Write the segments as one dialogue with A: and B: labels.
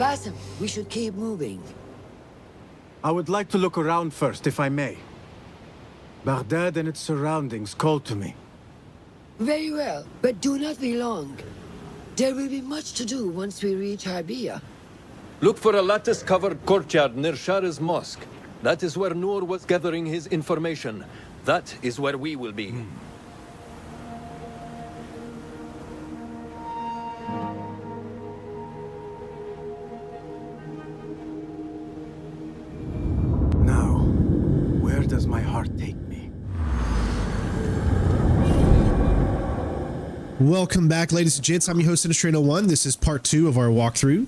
A: Basim, we should keep moving.
B: I would like to look around first, if I may. Baghdad and its surroundings call to me.
A: Very well, but do not be long. There will be much to do once we reach Harbia.
C: Look for a lattice-covered courtyard near Shah's mosque. That is where Noor was gathering his information. That is where we will be.
B: Now, where does my heart take me?
D: Welcome back, ladies and gents. I'm your host, Infiltrating. This is part 2 of our walkthrough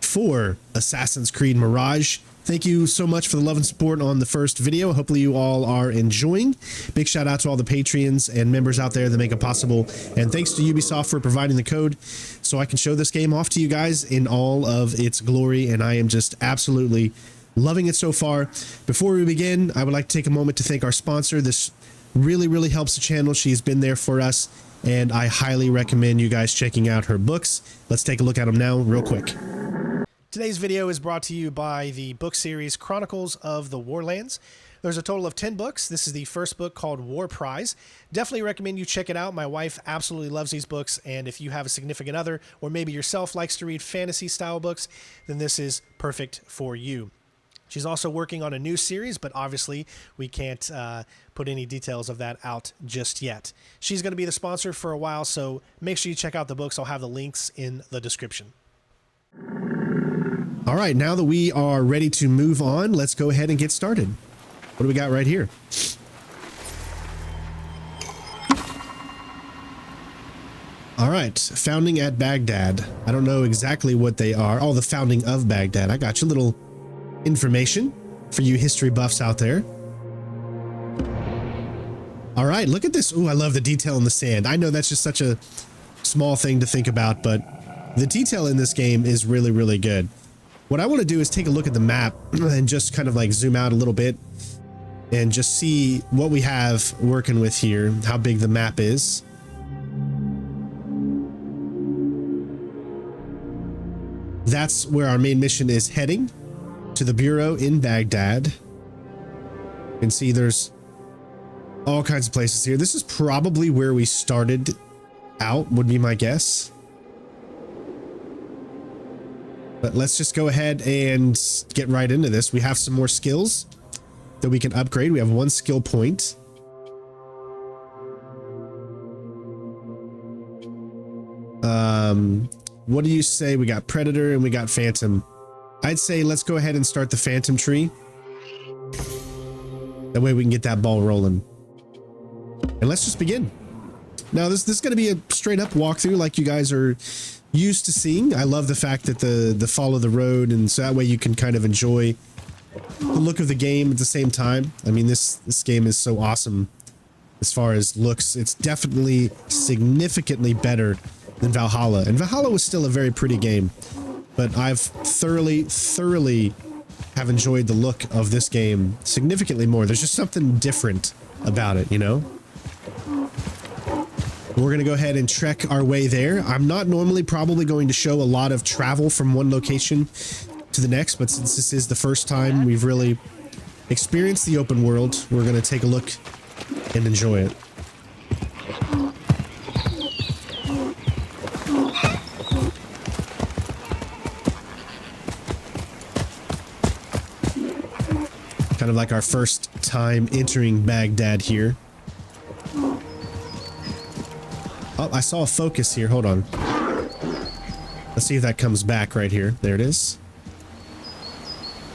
D: for Assassin's Creed Mirage. Thank you so much for the love and support on the first video. Hopefully you all are enjoying. Big shout out to all the Patreons and members out there that make it possible. And thanks to Ubisoft for providing the code so I can show this game off to you guys in all of its glory. And I am just absolutely loving it so far. Before we begin, I would like to take a moment to thank our sponsor. This really helps the channel. She's been there for us, and I highly recommend you guys checking out her books. Let's take a look at them now real quick. Today's video is brought to you by the book series Chronicles of the Warlands. There's a total of 10 books. This is the first book called War Prize. Definitely recommend you check it out. My wife absolutely loves these books, and if you have a significant other or maybe yourself likes to read fantasy style books, then this is perfect for you. She's also working on a new series, but obviously we can't put any details of that out just yet. She's going to be the sponsor for a while, so make sure you check out the books. I'll have the links in the description. All right, now that we are ready to move on, let's go ahead and get started. What do we got right here? All right, founding at Baghdad. I don't know exactly what they are. Oh, the founding of Baghdad. I got you a little information for you history buffs out there. All right, look at this. Ooh, I love the detail in the sand. I know that's just such a small thing to think about, but the detail in this game is really good. What I want to do is take a look at the map and just kind of like zoom out a little bit and just see what we have working with here, how big the map is. That's where our main mission is heading, to the Bureau in Baghdad. You can see there's all kinds of places here. This is probably where we started out, would be my guess. But let's just go ahead and get right into this. We have some more skills that we can upgrade. We have 1 skill point. What do you say? We got Predator and we got Phantom. I'd say let's go ahead and start the Phantom tree. That way we can get that ball rolling. And let's just begin. Now this is going to be a straight up walkthrough like you guys are used to seeing. I love the fact that the follow the road, and so that way you can kind of enjoy the look of the game at the same time. I mean, this game is so awesome as far as looks. It's definitely significantly better than Valhalla, and Valhalla was still a very pretty game, but I've thoroughly have enjoyed the look of this game significantly more. There's just something different about it, you know? We're going to go ahead and trek our way there. I'm not normally probably going to show a lot of travel from one location to the next, but since this is the first time we've really experienced the open world, we're going to take a look and enjoy it. Kind of like our first time entering Baghdad here. Oh, I saw a focus here. Hold on. Let's see if that comes back right here. There it is.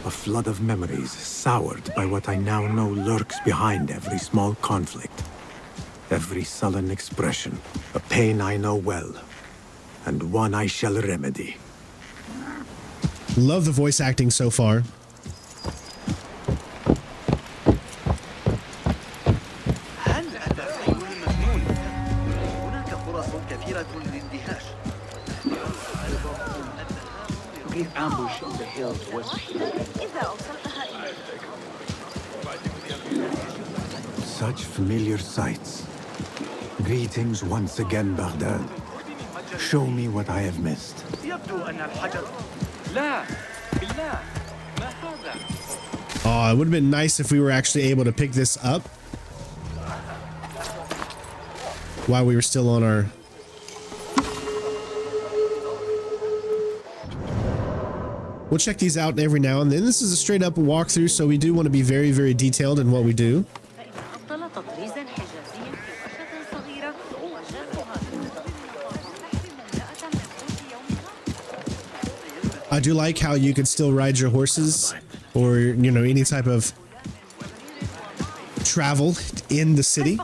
B: A flood of memories soured by what I now know lurks behind every small conflict. Every sullen expression, a pain I know well, and one I shall remedy.
D: Love the voice acting so far.
E: ambush in the hills was
B: such familiar sights. Greetings once again, Baghdad. Show me what I have missed.
E: لا بالله ما هذا
D: Oh, it would have been nice if we were actually able to pick this up while we were still on our... We'll check these out every now and then. This is a straight up walkthrough, so we do want to be very, very detailed in what we do. I do like how you can still ride your horses or, you know, any type of travel in the city.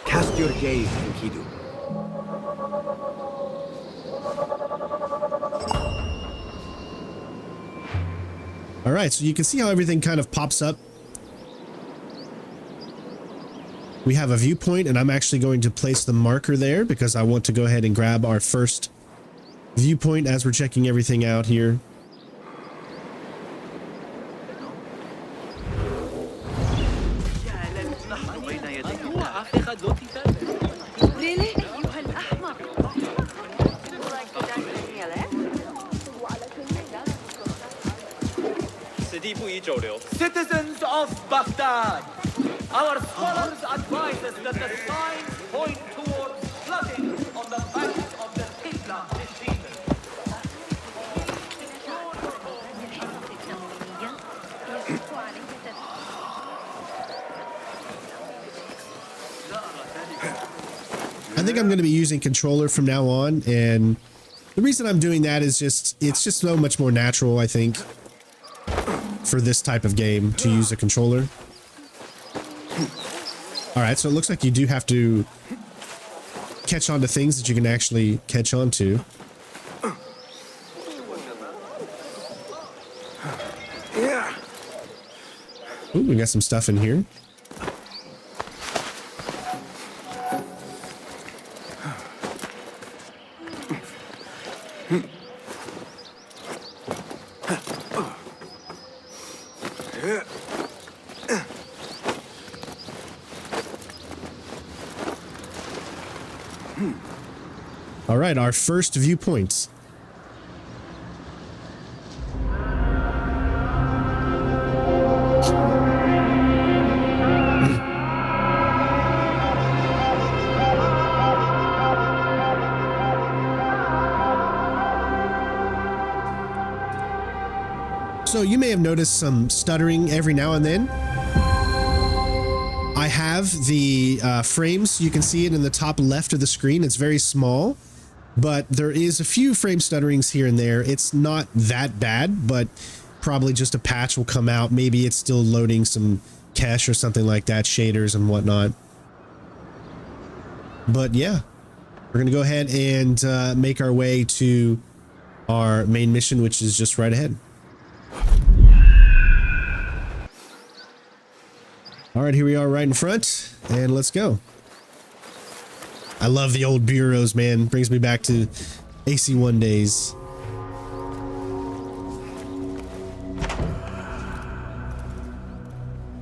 B: Cast your gaze, Enkidu.
D: All right, so you can see how everything kind of pops up. We have a viewpoint, and I'm actually going to place the marker there because I want to go ahead and grab our first viewpoint as we're checking everything out here.
A: Really?
E: Citizens of Baghdad, our scholars advise us that the signs point towards flooding on the banks of the Qibla this season.
D: I think I'm going to be using controller from now on, and the reason I'm doing that is it's just so much more natural, I think, for this type of game to use a controller. All right, so it looks like you do have to catch on to things that you can actually catch on to.
B: Yeah.
D: Ooh, we got some stuff in here. All right, our first viewpoint. So you may have noticed some stuttering every now and then. I have the frames. You can see it in the top left of the screen. It's very small, but there is a few frame stutterings here and there. It's not that bad, but probably just a patch will come out. Maybe it's still loading some cache or something like that, shaders and whatnot. But yeah, we're going to go ahead and make our way to our main mission, which is just right ahead. All right, here we are right in front, and let's go. I love the old bureaus, man. Brings me back to AC1 days.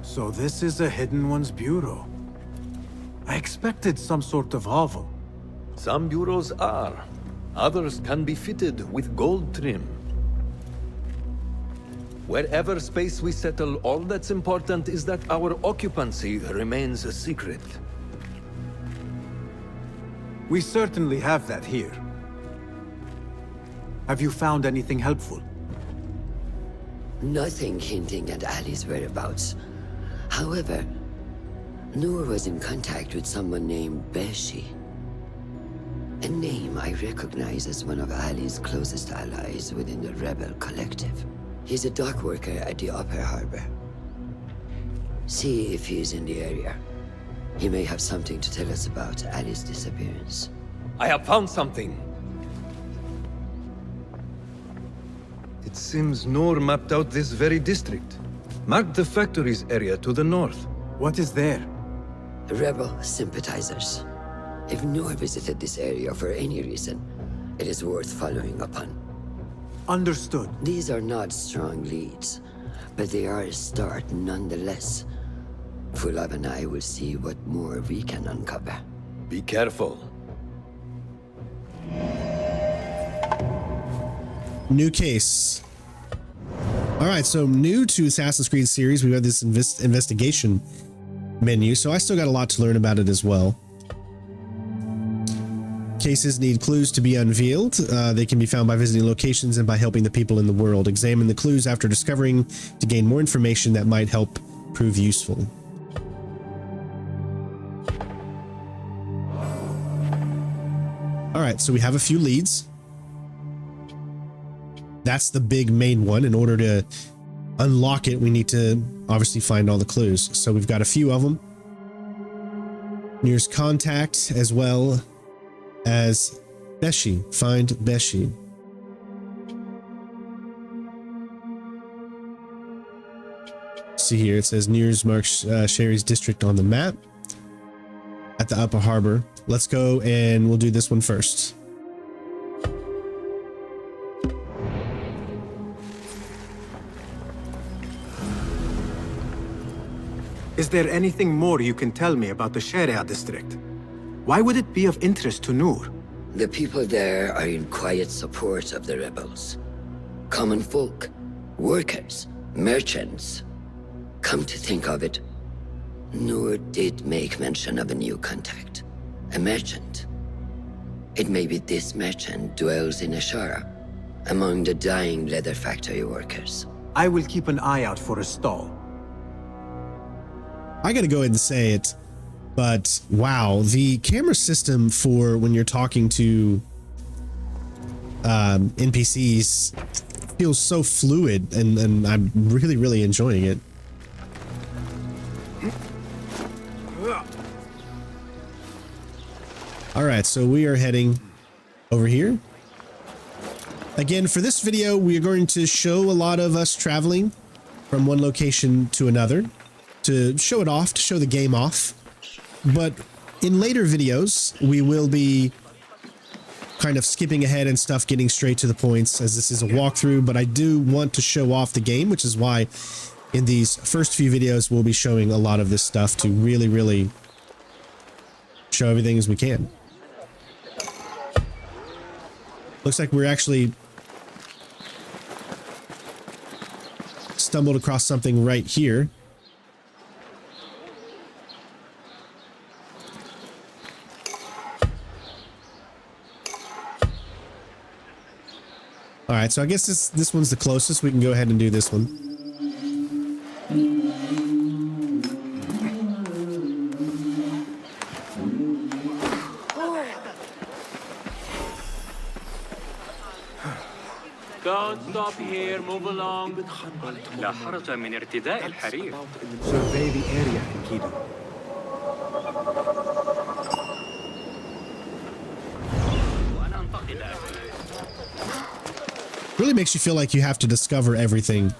B: So this is a Hidden One's bureau. I expected some sort of hovel.
C: Some bureaus are. Others can be fitted with gold trim. Wherever space we settle, all that's important is that our occupancy remains a secret.
B: We certainly have that here. Have you found anything helpful?
A: Nothing hinting at Ali's whereabouts. However, Noor was in contact with someone named Beshi. A name I recognize as one of Ali's closest allies within the rebel collective. He's a dock worker at the Upper Harbor. See if he's in the area. He may have something to tell us about Ali's disappearance.
C: I have found something. It seems Noor mapped out this very district. Marked the factories area to the north.
B: What is there?
A: Rebel sympathizers. If Noor visited this area for any reason, it is worth following up on.
B: Understood.
A: These are not strong leads, but they are a start nonetheless. Fulov and I will see what more we can uncover.
C: Be careful.
D: New case. All right, so new to Assassin's Creed series, we have this investigation menu, so I still got a lot to learn about it as well. Cases need clues to be unveiled. They can be found by visiting locations and by helping the people in the world. Examine the clues after discovering to gain more information that might help prove useful. All right, so we have a few leads. That's the big main one. In order to unlock it, we need to obviously find all the clues. So we've got a few of them. Nearest contact, as well as Beshi. Find Beshi. See here, it says Nears marks Sherry's district on the map at the Upper Harbor. Let's go and we'll do this one first.
B: Is there anything more you can tell me about the Sharia district? Why would it be of interest to Noor?
A: The people there are in quiet support of the rebels. Common folk, workers, merchants. Come to think of it, Noor did make mention of a new contact. A merchant. It may be this merchant dwells in Ashara, among the dying leather factory workers.
B: I will keep an eye out for a stall.
D: I gotta go ahead and say it, but wow, the camera system for when you're talking to NPCs feels so fluid, and I'm really enjoying it. All right, so we are heading over here. Again, for this video, we are going to show a lot of us traveling from one location to another to show it off, to show the game off. But in later videos, we will be kind of skipping ahead and stuff, getting straight to the points, as this is a walkthrough. But I do want to show off the game, which is why in these first few videos, we'll be showing a lot of this stuff to really show everything as we can. Looks like we're actually stumbled across something right here. All right, so I guess this one's the closest. We can go ahead and do this one.
E: Don't stop here, move along. لا حرج من ارتداء الحرير.
B: Survey the area, Kido.
D: Really makes you feel like you have to discover everything.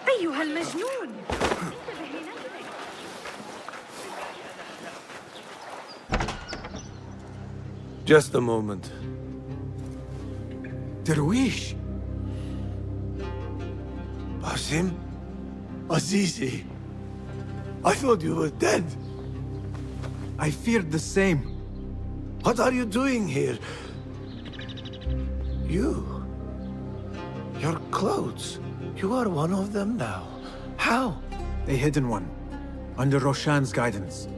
F: أيها المجنون.
G: Just a moment.
B: Darwish!
G: Basim? Azizi? I thought you were dead.
B: I feared the same.
G: What are you doing here? Your clothes. You are one of them now. How?
B: A hidden one. Under Roshan's guidance.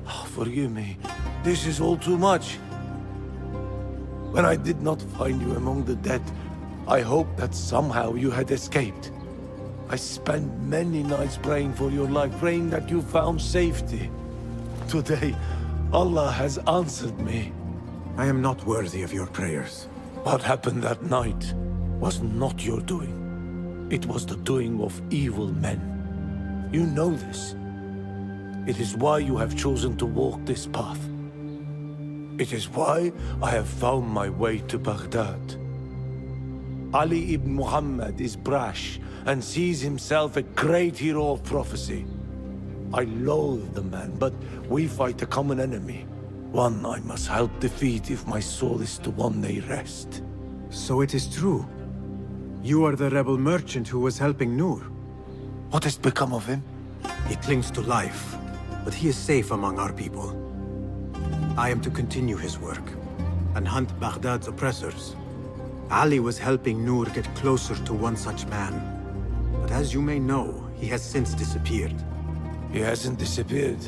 G: Oh, forgive me. This is all too much. When I did not find you among the dead, I hoped that somehow you had escaped. I spent many nights praying for your life, praying that you found safety. Today, Allah has answered me.
B: I am not worthy of your prayers.
G: What happened that night was not your doing. It was the doing of evil men. You know this. It is why you have chosen to walk this path. It is why I have found my way to Baghdad. Ali ibn Muhammad is brash and sees himself a great hero of prophecy. I loathe the man, but we fight a common enemy. One I must help defeat if my soul is to one day rest.
B: So it is true. You are the rebel merchant who was helping Noor.
G: What has become of him?
B: He clings to life, but he is safe among our people. I am to continue his work and hunt Baghdad's oppressors. Ali was helping Noor get closer to one such man. But as you may know, he has since disappeared.
G: He hasn't disappeared.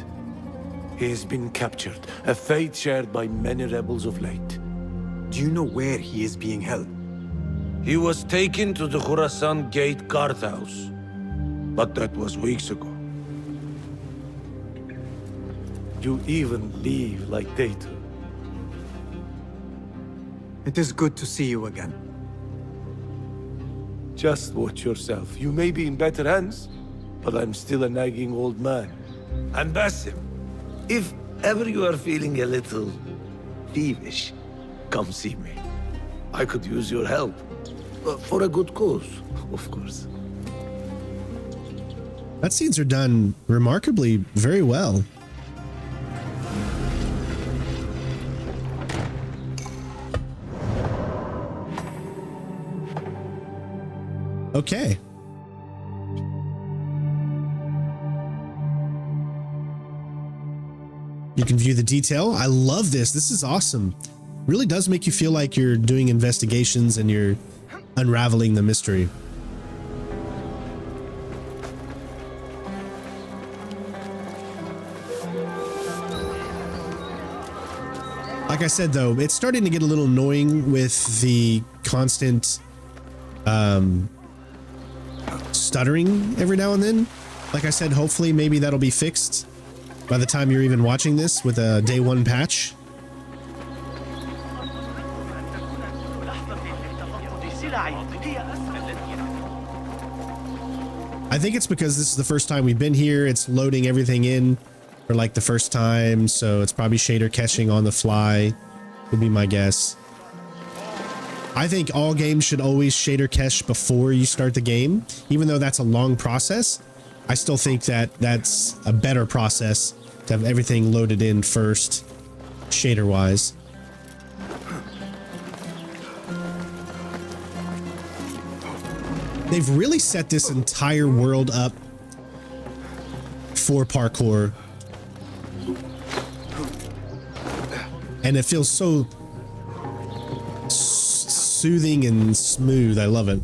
G: He has been captured, a fate shared by many rebels of late.
B: Do you know where he is being held?
G: He was taken to the Khurasan Gate guardhouse. But that was weeks ago. You even leave like they do.
B: It is good to see you again.
G: Just watch yourself. You may be in better hands, but I'm still a nagging old man. And Basim, if ever you are feeling a little peevish, come see me. I could use your help. For a good cause, of course.
D: That scenes are done remarkably very well. Okay. You can view the detail. I love this. This is awesome. Really does make you feel like you're doing investigations and you're unraveling the mystery. Like I said, though, it's starting to get a little annoying with the constant stuttering every now and then. Like I said, hopefully maybe that'll be fixed by the time you're even watching this with a day one patch. I think it's because this is the first time we've been here. It's loading everything in for like the first time, so it's probably shader caching on the fly, would be my guess. I think all games should always shader cache before you start the game. Even though that's a long process, I still think that that's a better process to have everything loaded in first, shader wise. They've really set this entire world up for parkour. And it feels so soothing and smooth. I love it.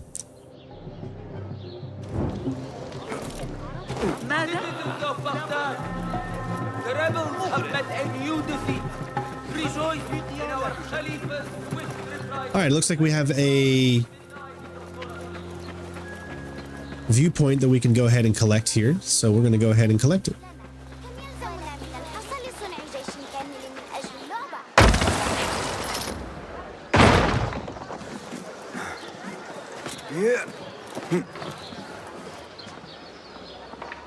E: Citizens of Baghdad, the rebels have met a new defeat. Rejoice in our Khalifa's swift reprisal.
D: All right, looks like we have a viewpoint that we can go ahead and collect here. So we're going to go ahead and collect it.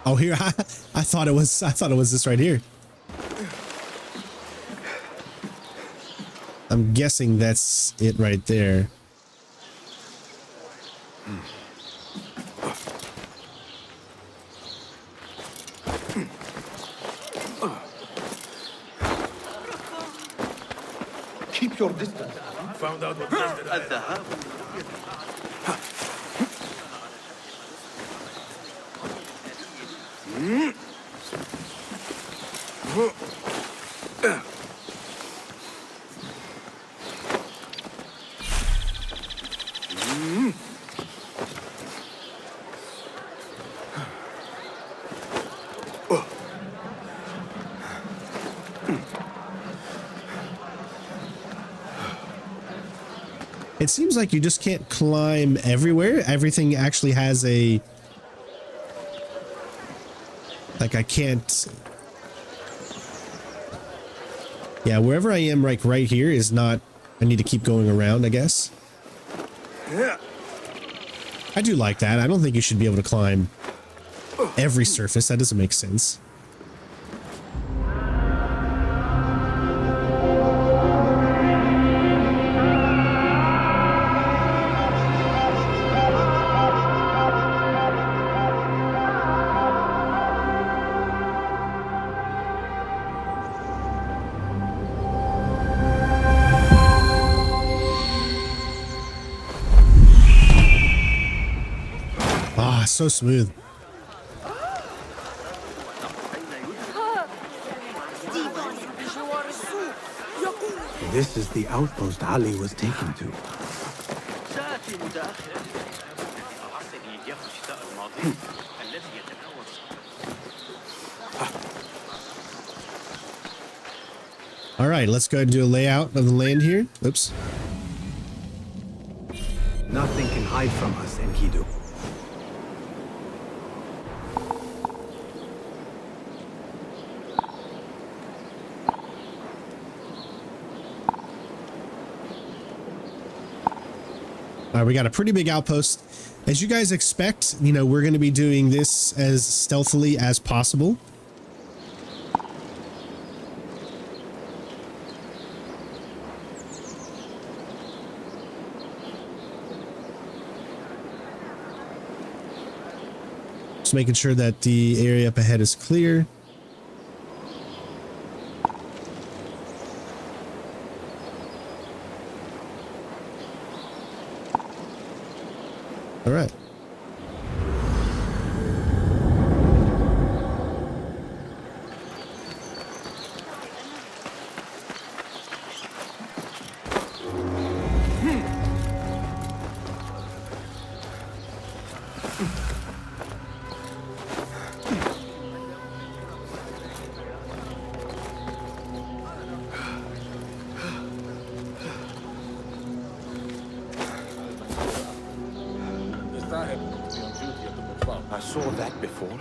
D: Oh, here I thought it was this right here. I'm guessing that's it right there.
G: Keep your distance. Found out what الذهاب.
D: It seems like you just can't climb everywhere. Everything actually has a... Like I can't... Yeah, wherever I am, like right here is not... I need to keep going around, I guess. I do like that. I don't think you should be able to climb every surface. That doesn't make sense. Ah, so smooth.
B: This is the outpost Ali was taken to.
D: All right, let's go ahead and do a layout of the land here. Oops.
B: Nothing can hide from us, Enkidu.
D: All right, we got a pretty big outpost. As you guys expect, you know, we're going to be doing this as stealthily as possible. Just making sure that the area up ahead is clear. All right.
G: I saw that before.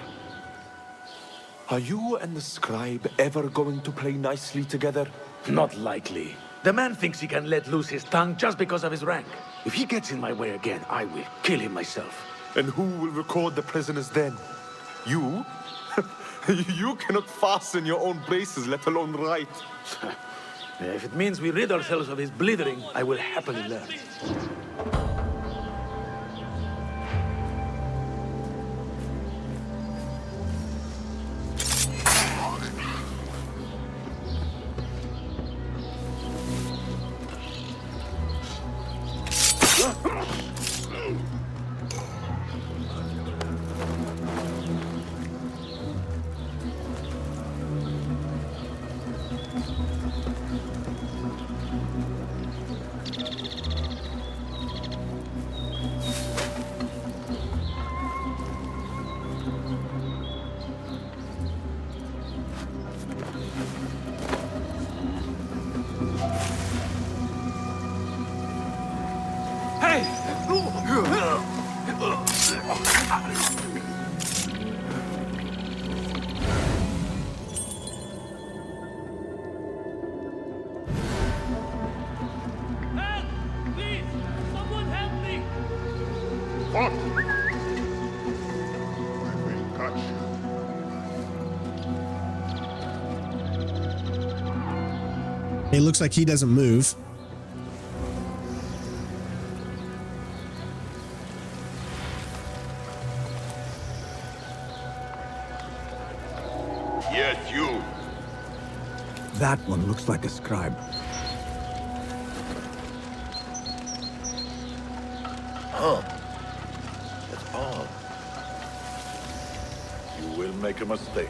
G: Are you and the scribe ever going to play nicely together?
F: Not likely. The man thinks he can let loose his tongue just because of his rank. If he gets in my way again, I will kill him myself.
G: And who will record the prisoners then? You? You cannot fasten your own braces, let alone write.
F: If it means we rid ourselves of his blithering, I will happily learn.
D: It looks like he doesn't move.
H: Yes, you.
B: That one looks like a scribe.
H: Huh. That's odd. You will make a mistake.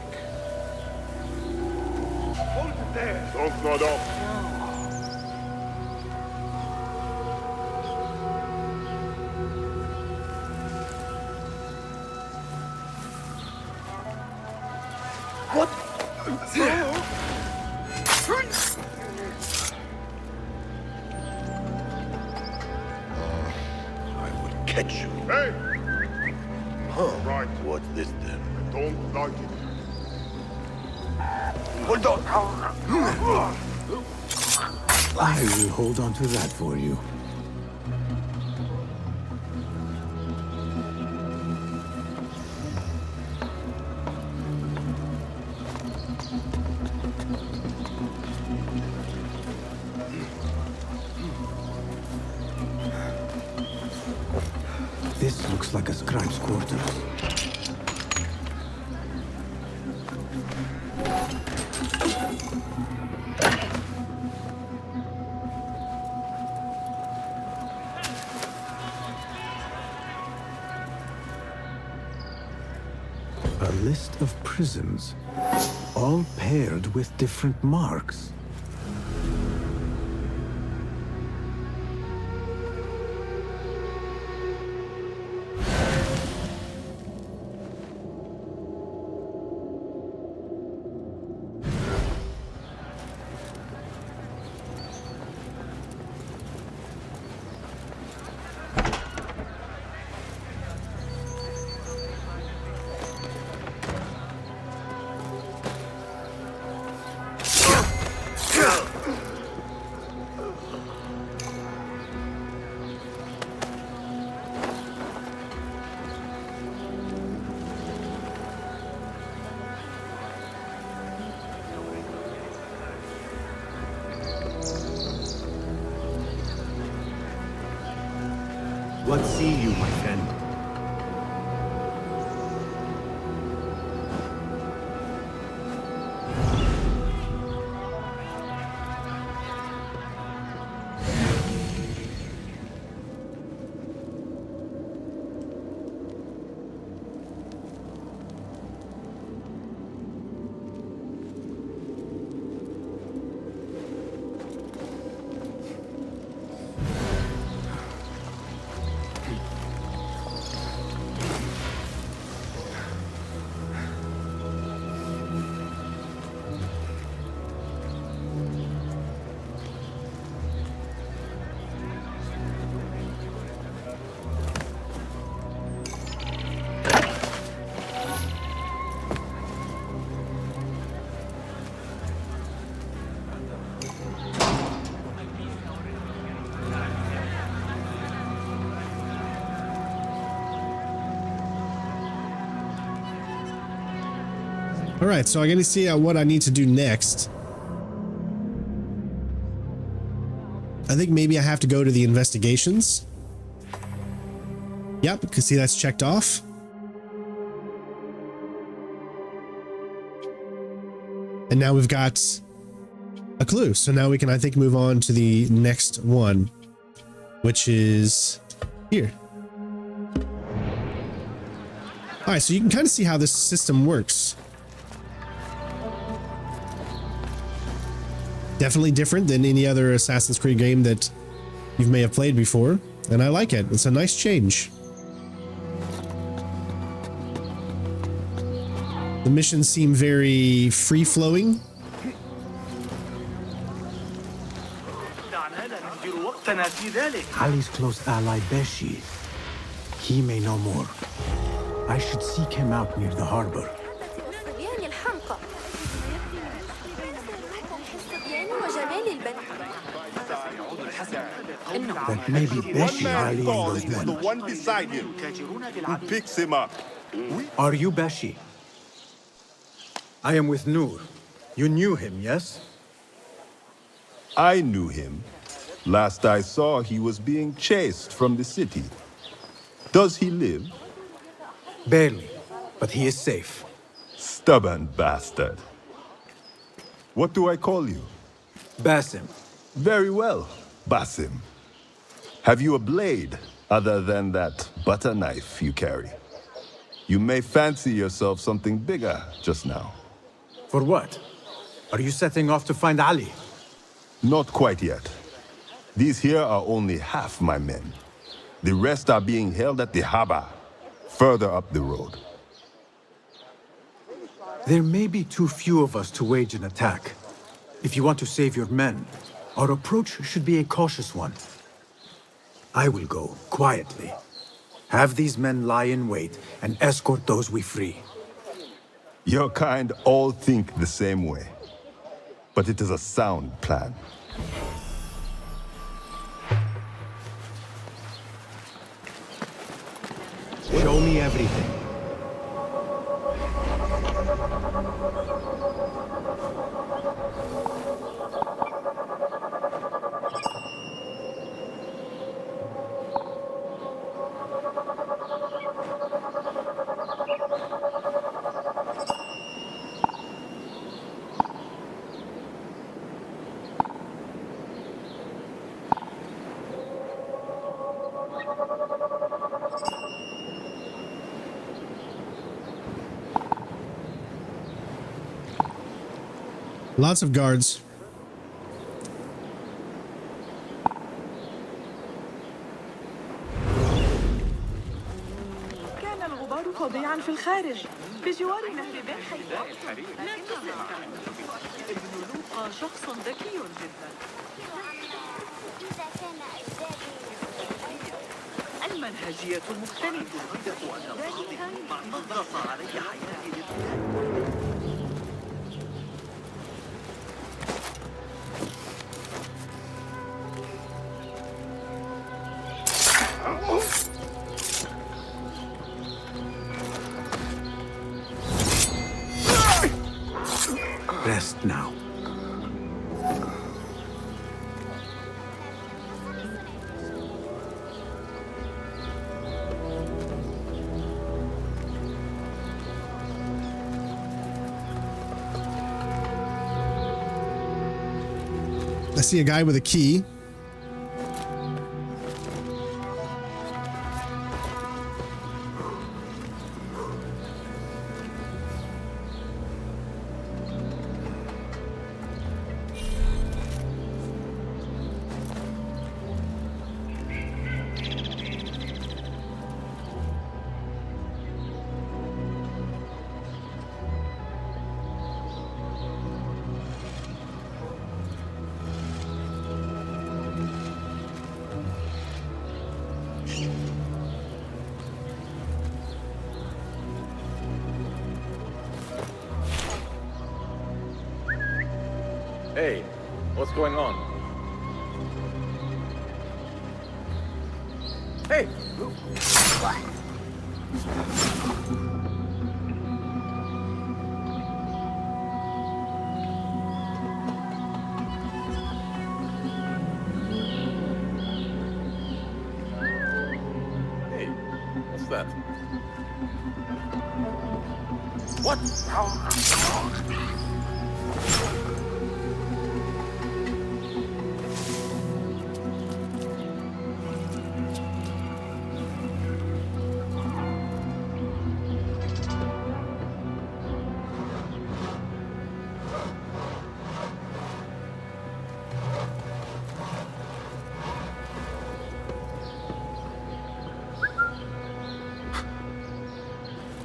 G: Hold it there!
H: Don't nod off.
G: What?
H: I will catch you.
I: Hey!
H: Huh.
I: Right.
H: What's this then?
I: I don't like it.
G: Hold on!
B: I will hold on to that for you. This looks like a scribe's quarters. A list of prisons, all paired with different marks. What see you, my friend?
D: All right, so I'm going to see what I need to do next. I think maybe I have to go to the investigations. Yep, you can see that's checked off. And now we've got a clue. So now we can, I think, move on to the next one, which is here. All right, so you can kind of see how this system works. Definitely different than any other Assassin's Creed game that you may have played before, and I like it. It's a nice change. The missions seem very free-flowing.
B: Ali's close ally Beshi. He may know more. I should seek him out near the harbor. That may be Beshi rallying those men.
H: The one beside him who picks him up.
B: Are you Beshi? I am with Nur. You knew him, yes?
H: I knew him. Last I saw, he was being chased from the city. Does he live?
B: Barely, but he is safe.
H: Stubborn bastard. What do I call you?
B: Basim.
H: Very well, Basim. Have you a blade other than that butter knife you carry? You may fancy yourself something bigger just now.
B: For what? Are you setting off to find Ali?
H: Not quite yet. These here are only half my men. The rest are being held at the harbor, further up the road.
B: There may be too few of us to wage an attack. If you want to save your men, our approach should be a cautious one. I will go quietly. Have these men lie in wait and escort those we free.
H: Your kind all think the same way. But it is a sound plan.
B: Show me everything.
D: Lots of guards.
I: كان الغبار فظيعا في الخارج بجوار نهر بيشي. ابن لوقا شخص ذكي جدا. المنهجية مختلفة. أعتقد أن بعضهم أغرق علي حياتي.
B: Rest now.
D: I see a guy with a key.
F: Hey, what's going on? Hey! Hey, what's that? What?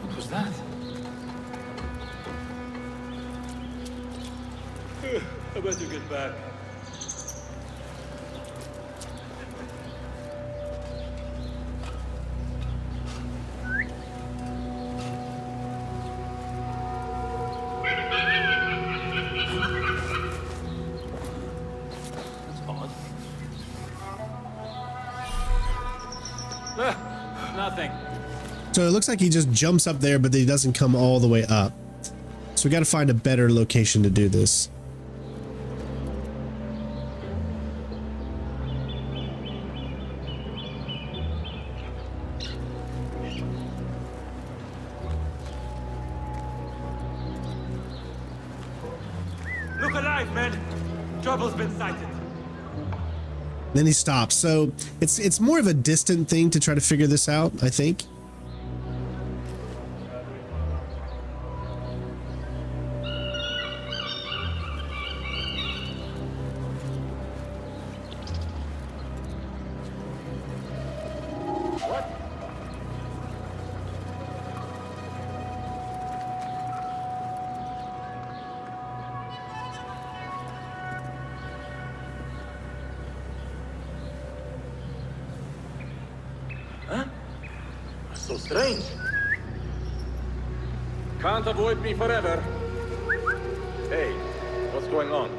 F: What was that?
C: I better get back.
F: That's odd.
C: Nothing.
D: So it looks like he just jumps up there, but he doesn't come all the way up. So we got to find a better location to do this.
E: Look alive, men! Trouble's been sighted.
D: Then he stops. So it's more of a distant thing to try to figure this out, I think.
F: So strange.
C: Can't avoid me forever.
F: Hey, what's going on?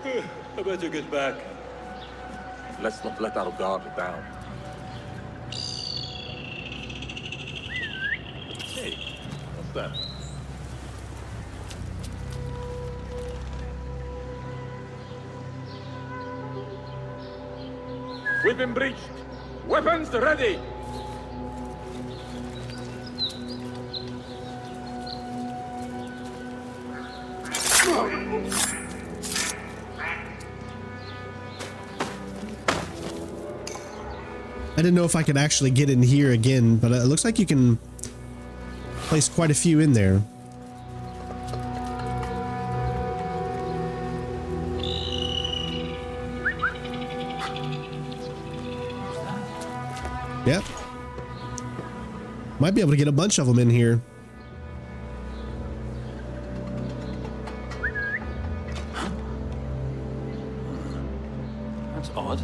C: I better get back.
F: Let's not let our guard down.
C: them.
F: We've been breached. Weapons ready.
D: I didn't know if I could actually get in here again, but it looks like you can place quite a few in there. Yep. Might be able to get a bunch of them in here.
C: That's odd.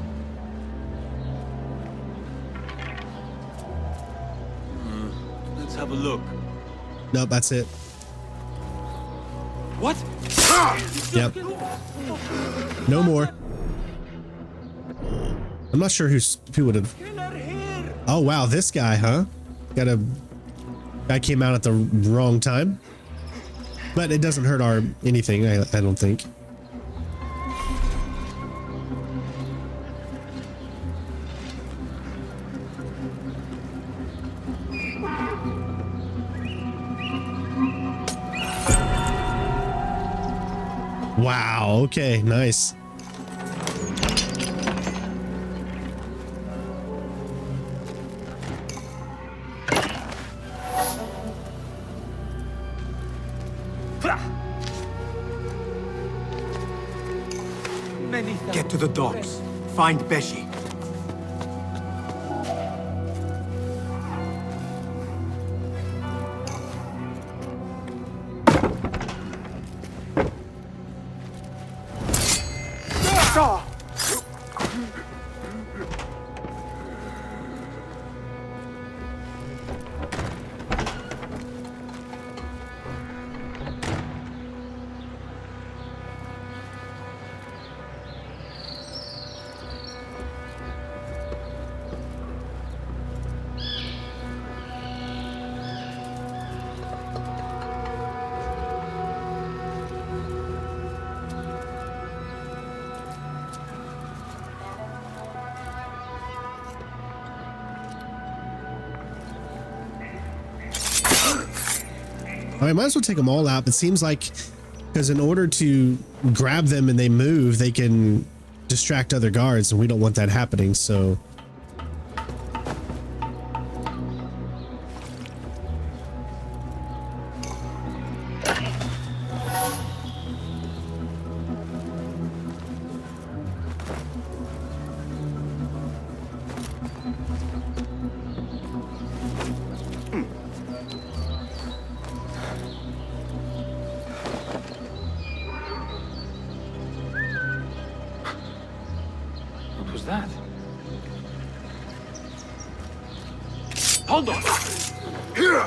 C: Let's have a look.
D: Nope, that's it.
C: What?
D: Yep. No more. I'm not sure who would have. Oh wow, this guy, huh? Guy came out at the wrong time. But it doesn't hurt our anything, I don't think. Wow, okay, nice.
B: Get to the docks. Find Beshi.
D: All right, might as well take them all out. It seems like, because in order to grab them and they move, they can distract other guards, and we don't want that happening, so.
F: What was that? Hold on! Here!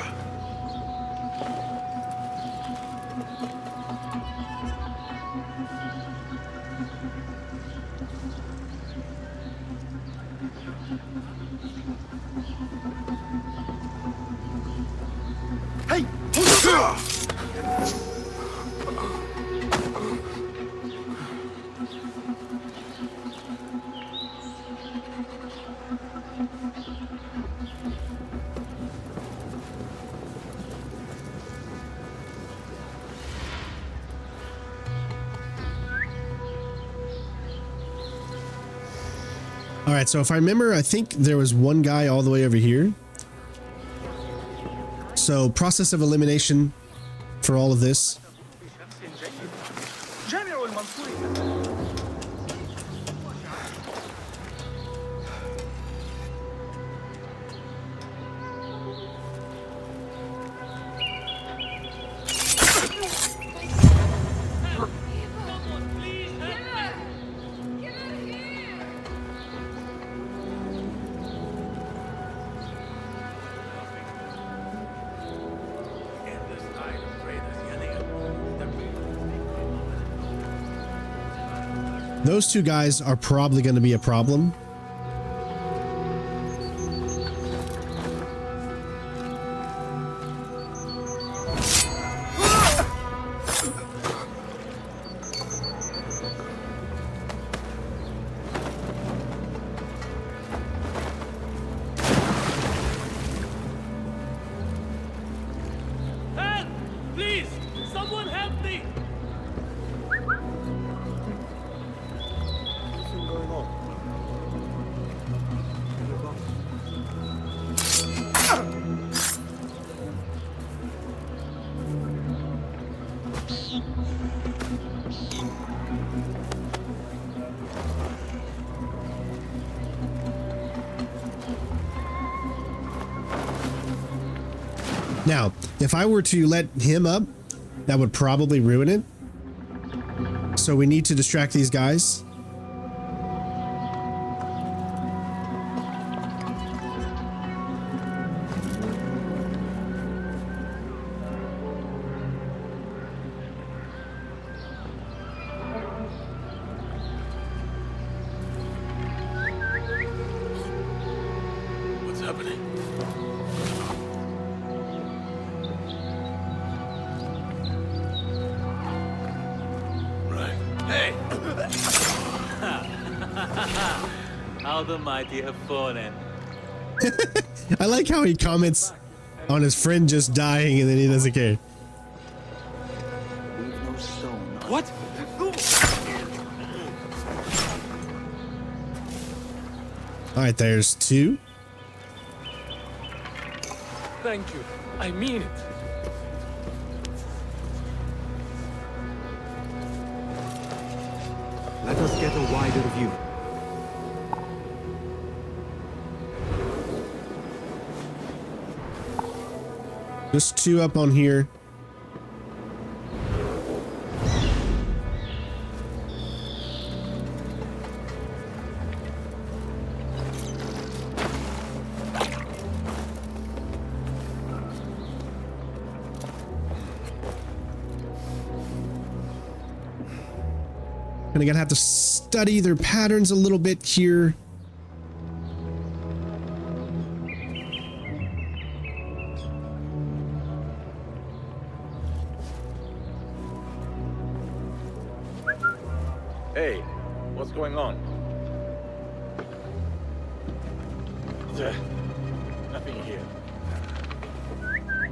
F: Hey! Hold on!
D: All right, so if I remember, I think there was one guy all the way over here. So process of elimination for all of this. Those two guys are probably going to be a problem. Now, if I were to let him up, that would probably ruin it. So we need to distract these guys.
F: What's happening? Right. Hey!
E: How the mighty have fallen.
D: I like how he comments on his friend just dying and then he doesn't care.
E: What?
D: All right, there's two.
C: Thank you. I mean it.
B: Let us get a wider view.
D: Just two up on here. And I'm gonna have to study their patterns a little bit here.
F: Hey, what's going on? Nothing here.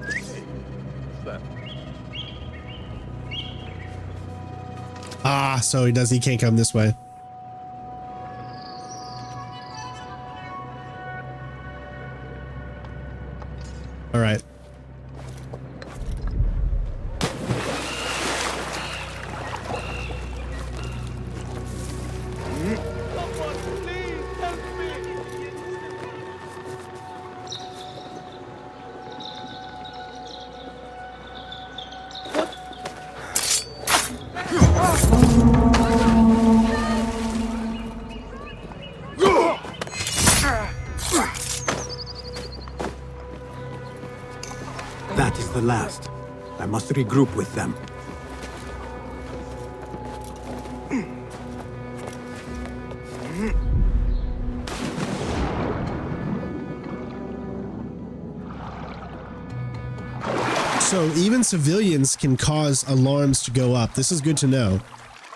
F: Hey, what's that?
D: Ah, so he can't come this way. All right.
B: That is the last. I must regroup with them.
D: So even civilians can cause alarms to go up. This is good to know,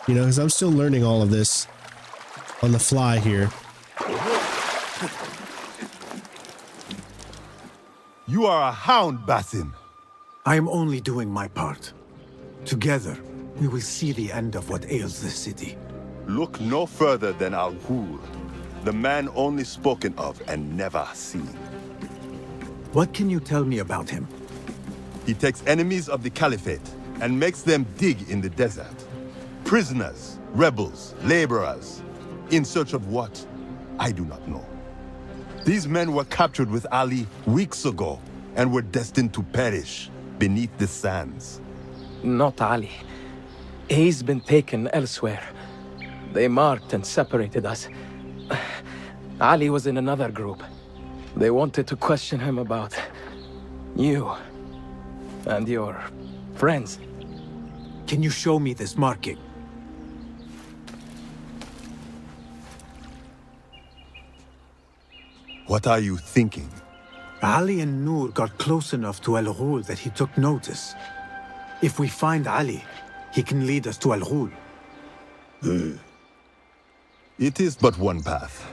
D: you know, because I'm still learning all of this on the fly here.
H: You are a hound, Basim.
B: I am only doing my part. Together, we will see the end of what ails this city.
H: Look no further than Al-Ghul, the man only spoken of and never seen.
B: What can you tell me about him?
H: He takes enemies of the Caliphate and makes them dig in the desert. Prisoners, rebels, laborers. In search of what? I do not know. These men were captured with Ali weeks ago and were destined to perish beneath the sands.
C: Not Ali. He's been taken elsewhere. They marked and separated us. Ali was in another group. They wanted to question him about you and your friends.
B: Can you show me this marking?
H: What are you thinking?
B: Ali and Noor got close enough to Al-Ghul that he took notice. If we find Ali, he can lead us to Al-Ghul.
H: It is but one path.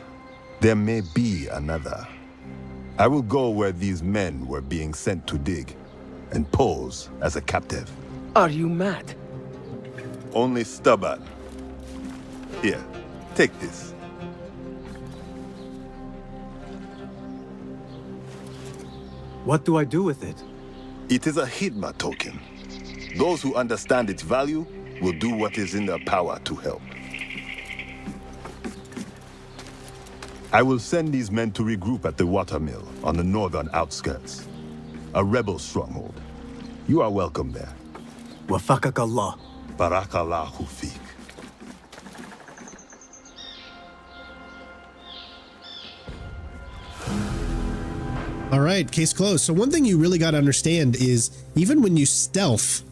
H: There may be another. I will go where these men were being sent to dig and pose as a captive.
C: Are you mad?
H: only stubborn. Here, take this.
B: What do I do with it?
H: It is a Hidma token. Those who understand its value will do what is in their power to help. I will send these men to regroup at the watermill on the northern outskirts. A rebel stronghold. You are welcome there.
B: Wafakak Allah.
H: Barakallahu fiq.
D: All right, case closed. So one thing you really got to understand is even when you stealth,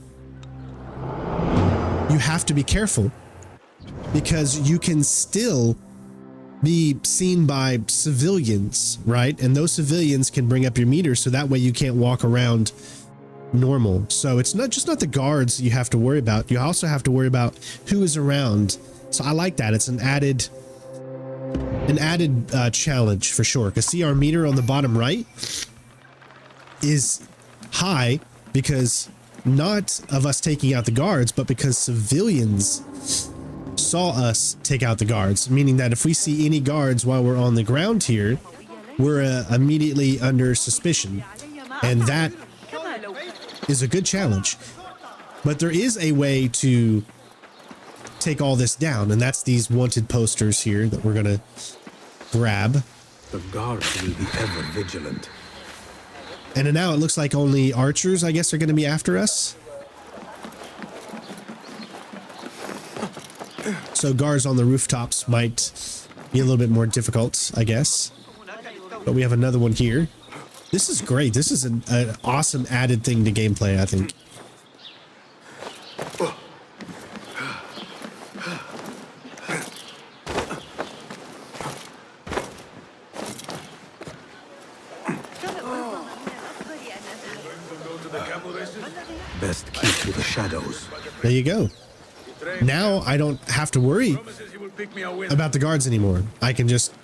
D: you have to be careful because you can still be seen by civilians, right? And those civilians can bring up your meter, so that way you can't walk around normal. So it's not the guards you have to worry about. You also have to worry about who is around. So I like that. It's an added challenge for sure. Because see, our meter on the bottom right is high because not of us taking out the guards, but because civilians saw us take out the guards, meaning that if we see any guards while we're on the ground here, we're immediately under suspicion, and that is a good challenge. But there is a way to take all this down, and that's these wanted posters here that we're gonna grab.
B: The guards will be ever vigilant.
D: And now it looks like only archers, I guess, are gonna be after us. So guards on the rooftops might be a little bit more difficult, I guess. But we have another one here. This is great. This is an awesome added thing to gameplay, I think.
B: Best keep to the shadows.
D: There you go. Now I don't have to worry about the guards anymore. I can just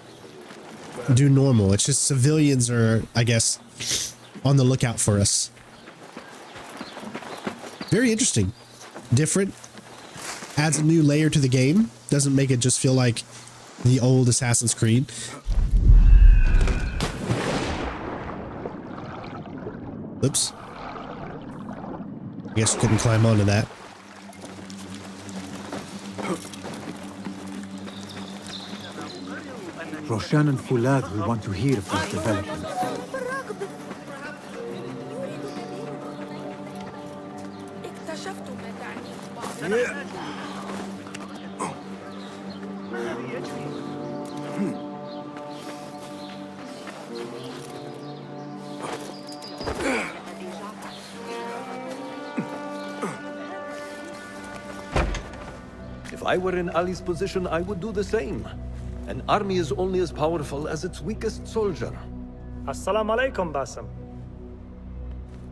D: do normal. It's just civilians are, I guess, on the lookout for us. Very interesting. Different. Adds a new layer to the game. Doesn't make it just feel like the old Assassin's Creed. Oops. I guess you couldn't climb onto that.
B: Roshan and Fulad will want to hear of these developments.
J: If I were in Ali's position, I would do the same. An army is only as powerful as its weakest soldier.
K: Assalamu alaikum, Basim.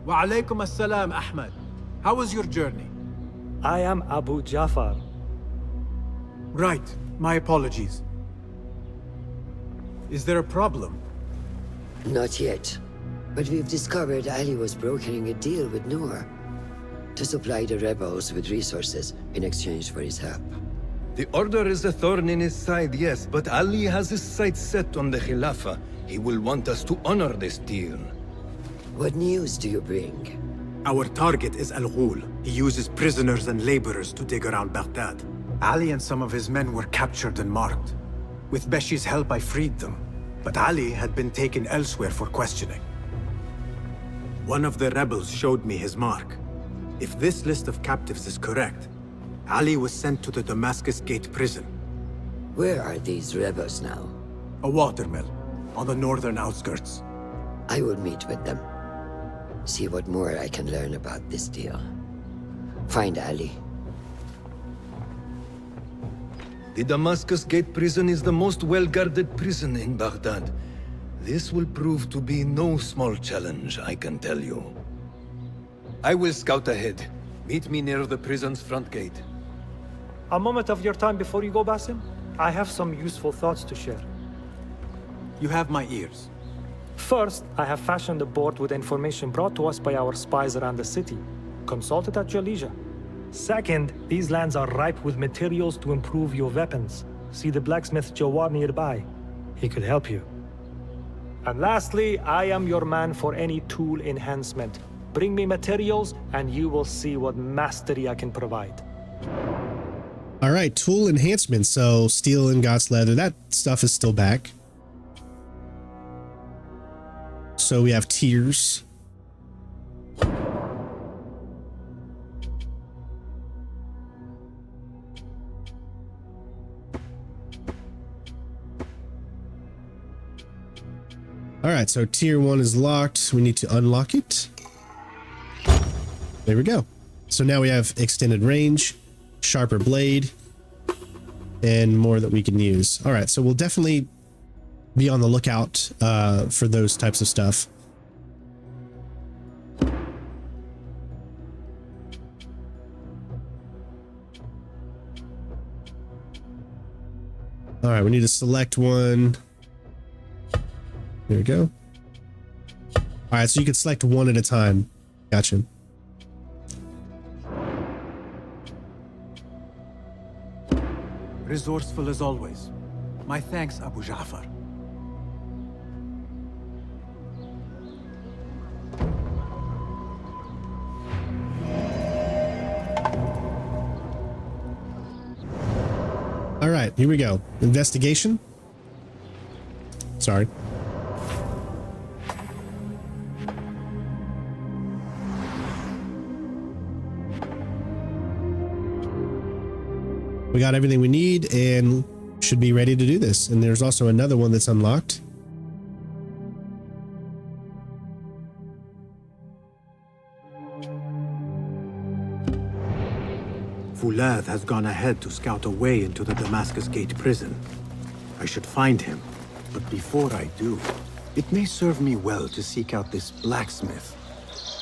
B: Wa alaikum assalam, Ahmed. How was your journey?
K: I am Abu Jafar.
B: Right. My apologies. Is there a problem?
A: Not yet. But we've discovered Ali was brokering a deal with Noor to supply the rebels with resources in exchange for his help.
J: The Order is a thorn in his side, yes, but Ali has his sights set on the Khilafah. He will want us to honor this deal.
A: What news do you bring?
B: Our target is Al Ghul. He uses prisoners and laborers to dig around Baghdad. Ali and some of his men were captured and marked. With Beshi's help, I freed them. But Ali had been taken elsewhere for questioning. One of the rebels showed me his mark. If this list of captives is correct, Ali was sent to the Damascus Gate prison.
A: Where are these rebels now?
B: A watermill, on the northern outskirts.
A: I will meet with them. See what more I can learn about this deal. Find Ali.
J: The Damascus Gate prison is the most well-guarded prison in Baghdad. This will prove to be no small challenge, I can tell you. I will scout ahead. Meet me near the prison's front gate.
K: A moment of your time before you go, Basim. I have some useful thoughts to share.
B: You have my ears.
K: First, I have fashioned a board with information brought to us by our spies around the city. Consult it at your leisure. Second, these lands are ripe with materials to improve your weapons. See the blacksmith Jawar nearby. He could help you. And lastly, I am your man for any tool enhancement. Bring me materials and you will see what mastery I can provide.
D: All right, tool enhancement. So steel and God's leather, that stuff is still back. So we have tiers. All right, so tier 1 is locked. We need to unlock it. There we go. So now we have extended range, sharper blade, and more that we can use. All right, so we'll definitely be on the lookout for those types of stuff. All right, we need to select one. There we go. All right, so you can select one at a time. Gotcha.
B: Resourceful as always. My thanks, Abu Ja'far.
D: All right, here we go. Investigation. Sorry. We got everything we need and should be ready to do this. And there's also another one that's unlocked.
B: Fulad has gone ahead to scout a way into the Damascus Gate prison. I should find him, but before I do, it may serve me well to seek out this blacksmith.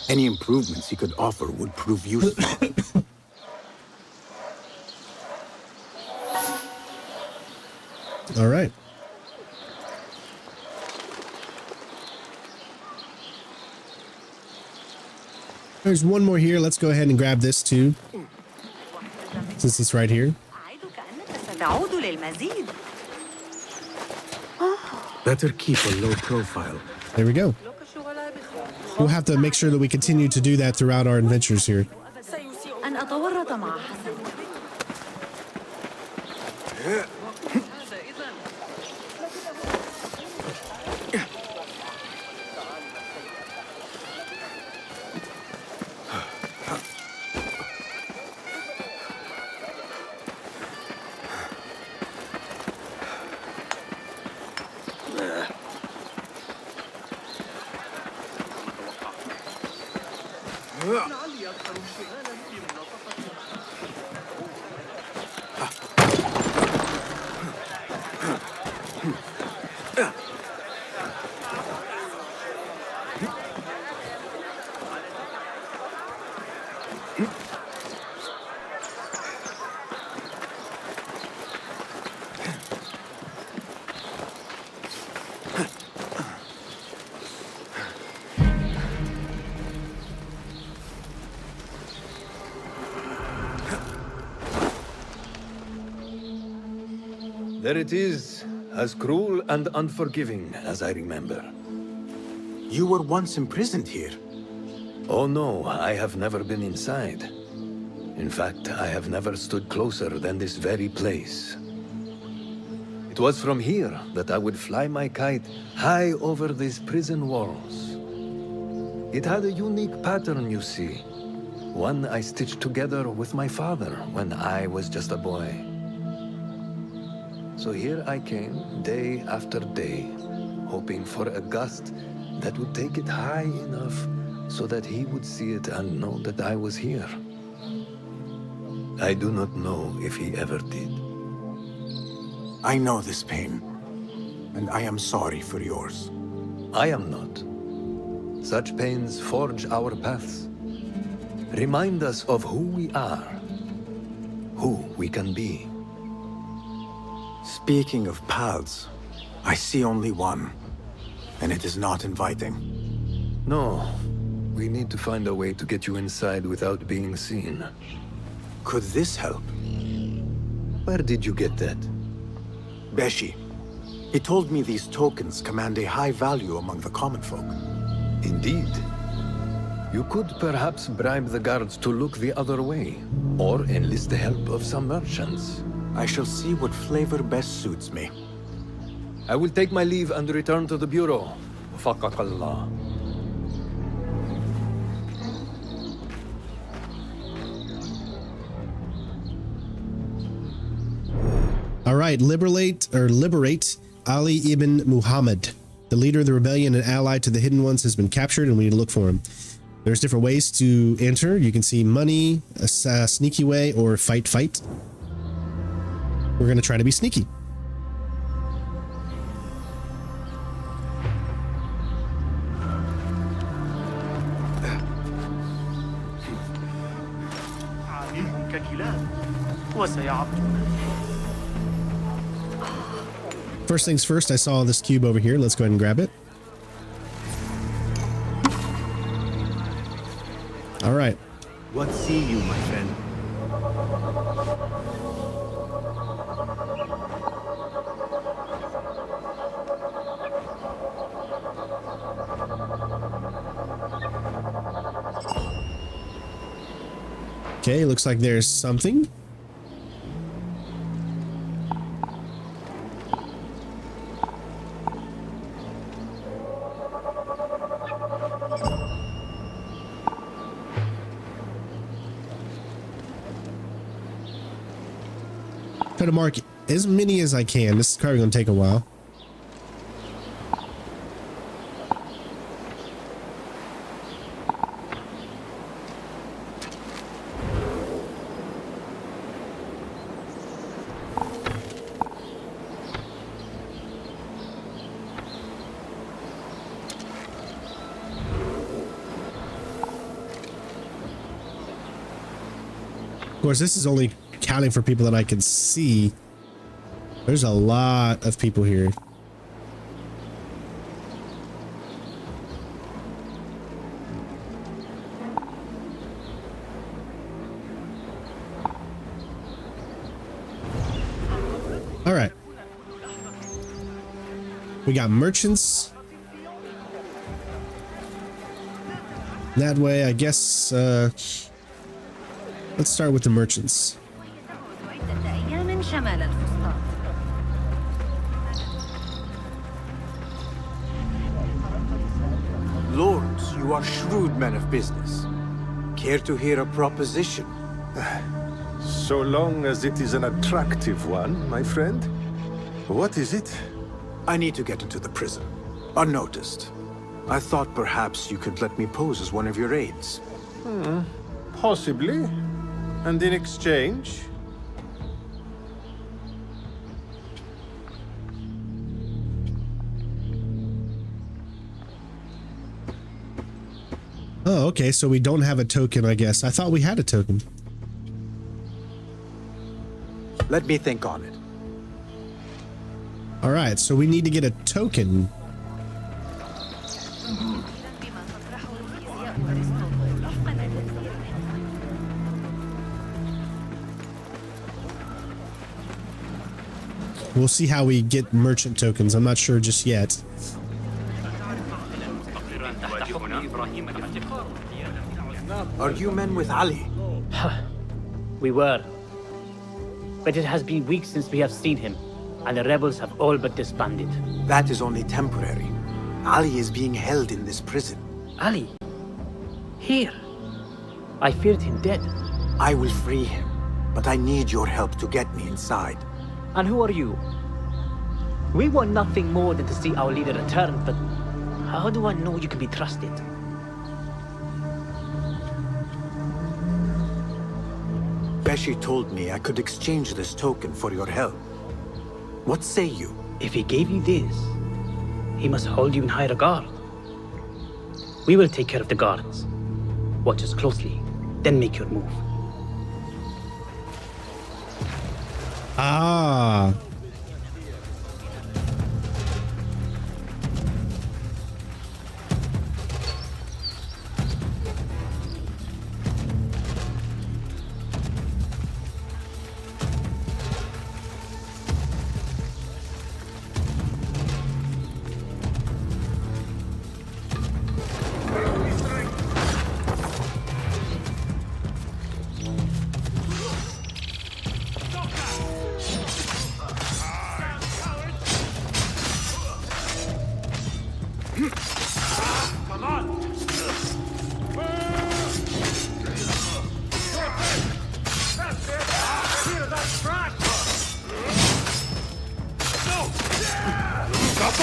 B: Any improvements he could offer would prove useful.
D: All right. There's one more here. Let's go ahead and grab this too, since it's right here.
B: Better keep a low profile.
D: There we go. We'll have to make sure that we continue to do that throughout our adventures here.
J: There it is, as cruel and unforgiving as I remember.
B: You were once imprisoned here.
J: Oh no, I have never been inside. In fact, I have never stood closer than this very place. It was from here that I would fly my kite high over these prison walls. It had a unique pattern, you see. One I stitched together with my father when I was just a boy. So here I came, day after day, hoping for a gust that would take it high enough so that he would see it and know that I was here. I do not know if he ever did.
B: I know this pain, and I am sorry for yours.
J: I am not. Such pains forge our paths. Remind us of who we are, who we can be.
B: Speaking of paths, I see only one, and it is not inviting.
J: No, we need to find a way to get you inside without being seen.
B: Could this help?
J: Where did you get that?
B: Beshi. He told me these tokens command a high value among the common folk.
J: Indeed. You could perhaps bribe the guards to look the other way, or enlist the help of some merchants.
B: I shall see what flavor best suits me.
J: I will take my leave and return to the Bureau. Faqakallah.
D: All right, liberate Ali ibn Muhammad. The leader of the rebellion and ally to the Hidden Ones has been captured, and we need to look for him. There's different ways to enter. You can see money, a sneaky way, or fight. We're going to try to be sneaky. First things first, I saw this cube over here. Let's go ahead and grab it. All right.
B: What see you, my friend?
D: Okay, looks like there's something. Try to mark as many as I can. This is probably going to take a while. Of course, this is only counting for people that I can see. There's a lot of people here. All right. We got merchants. That way, I guess, let's start with the merchants.
B: Lords, you are shrewd men of business. Care to hear a proposition?
G: So long as it is an attractive one, my friend. What is it?
B: I need to get into the prison, unnoticed. I thought perhaps you could let me pose as one of your aides.
G: Possibly. And in exchange?
D: Oh, okay, so we don't have a token, I guess. I thought we had a token.
B: Let me think on it.
D: All right, so we need to get a token. We'll see how we get merchant tokens. I'm not sure just yet.
B: Are you men with Ali?
L: We were. But it has been weeks since we have seen him, and the rebels have all but disbanded.
B: That is only temporary. Ali is being held in this prison.
L: Ali? Here? I feared him dead.
B: I will free him, but I need your help to get me inside.
L: And who are you? We want nothing more than to see our leader return, but how do I know you can be trusted?
B: Beshi told me I could exchange this token for your help. What say you?
L: If he gave you this, he must hold you in high regard. We will take care of the guards. Watch us closely, then make your move.
D: Ah.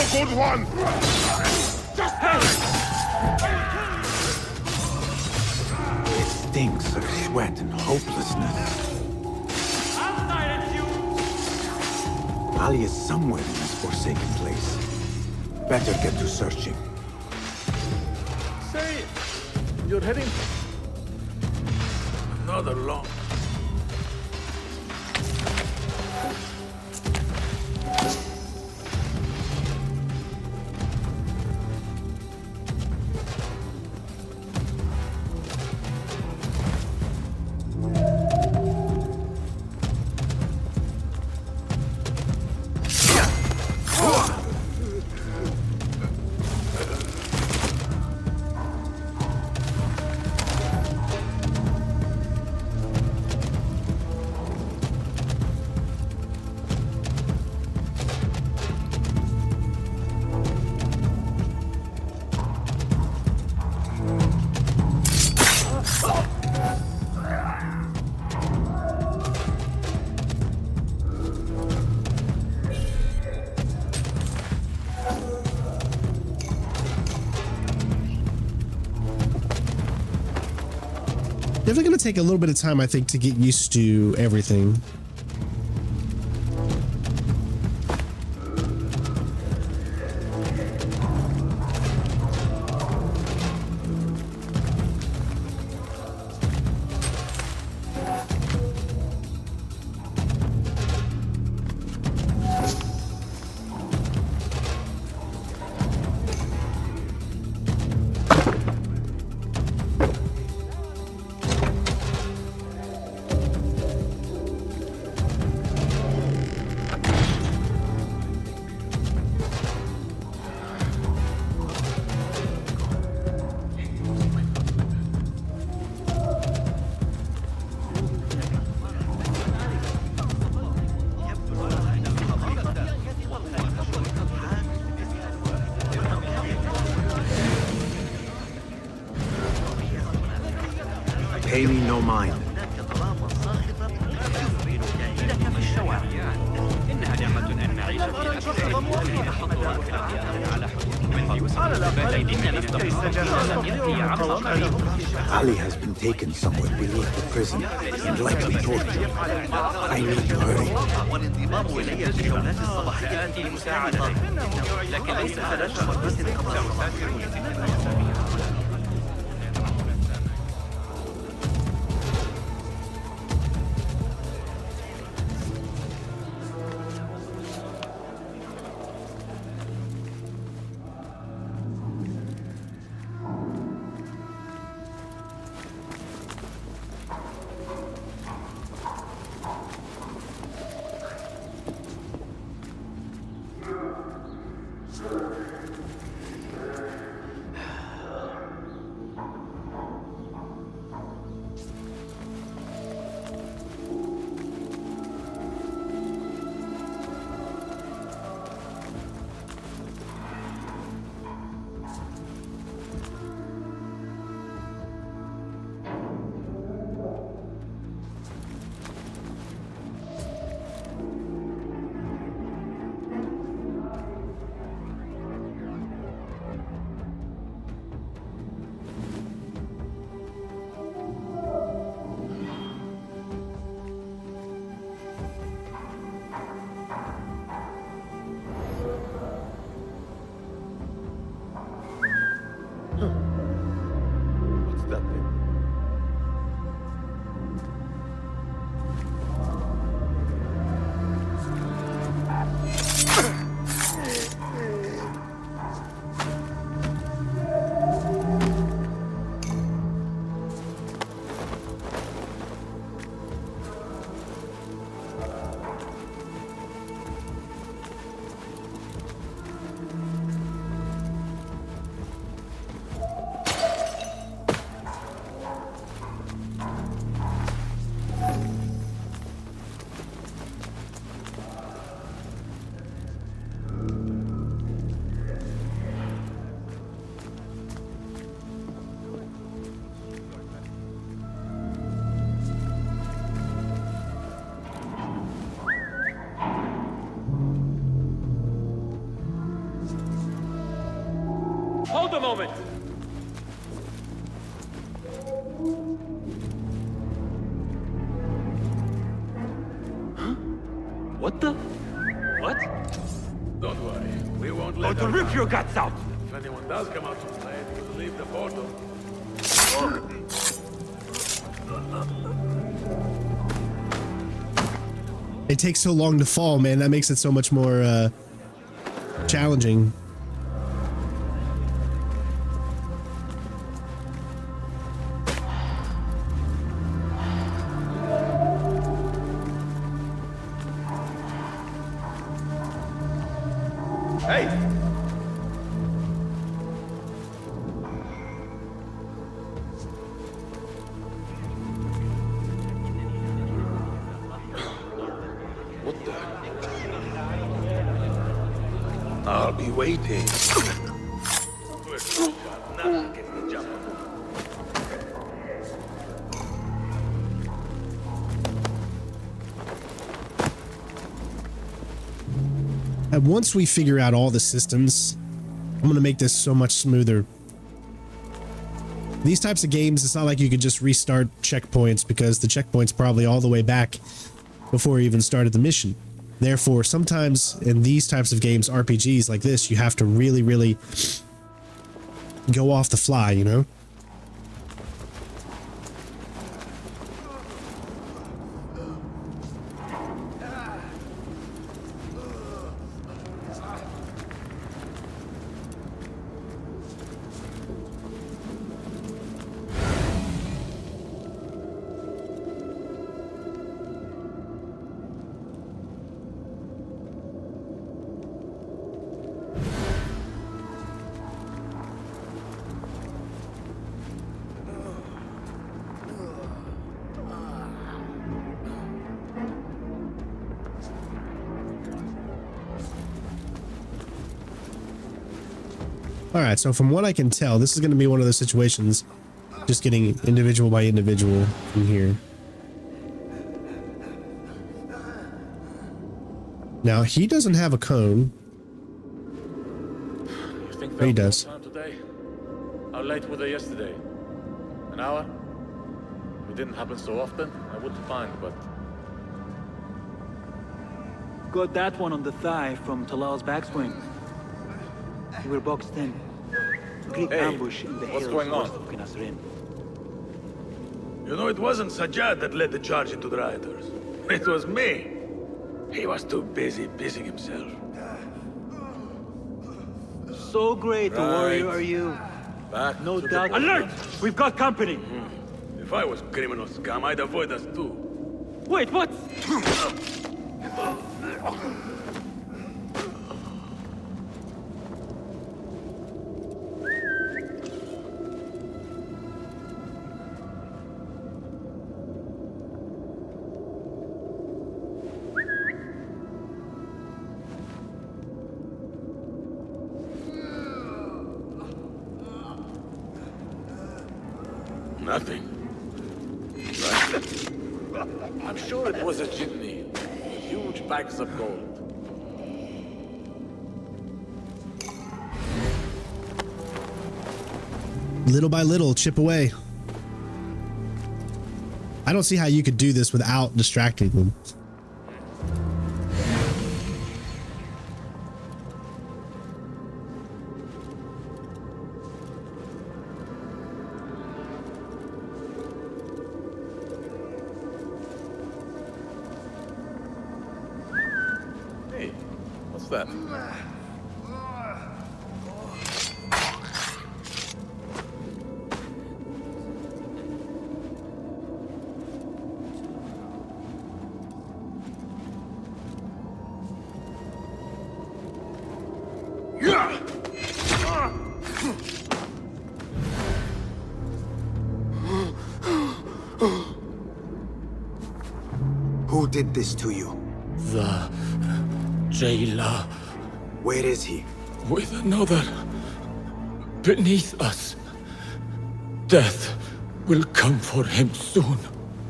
H: the good one!
B: It stinks of sweat and hopelessness. Ali is somewhere in this forsaken place. Better get to searching.
F: Say, you're heading... Another long...
D: Definitely going to take a little bit of time, I think, to get used to everything.
B: Pay me no mind. Ali has been taken somewhere beneath the prison and likely tortured. I need to hurry.
E: Hold a moment! Huh? What the? What?
F: Don't worry, we won't let
E: to rip your guts out!
F: If anyone does come out to play, we'll leave the portal.
D: It takes so long to fall, man. That makes it so much more challenging.
F: Hey! What the? I'll be waiting.
D: And once we figure out all the systems, I'm going to make this so much smoother. These types of games, it's not like you could just restart checkpoints because the checkpoint's probably all the way back before you even started the mission. Therefore, sometimes in these types of games, RPGs like this, you have to really, really go off the fly, you know? All right, so from what I can tell, this is going to be one of those situations, just getting individual by individual from here. Now, he doesn't have a cone.
F: You think
D: But he does.
F: time today? How late were they yesterday? An hour? It didn't happen so often. I wouldn't mind, but
E: Got that one on the thigh from Talal's backswing. We were boxed in. Greek
F: Hey,
E: ambush in the
F: what's
E: hills
F: going on?
E: west of Qinasrin.
F: you know, it wasn't Sajjad that led the charge into the rioters. It was me. He was too busy busying himself.
E: So great a warrior
F: Right.
E: are you.
F: Back
E: No
F: to the
E: doubt.
F: point.
E: Alert! We've got company!
F: If I was criminal scum, I'd avoid us too.
E: Wait, what?
F: Nothing. Right? I'm sure it was a jitney. Huge bags of gold.
D: Little by little, chip away. I don't see how you could do this without distracting them.
F: Hey, what's that?
M: Who did this to you?
N: The jailer.
M: Where is he?
N: With another. Beneath us. Death will come for him soon.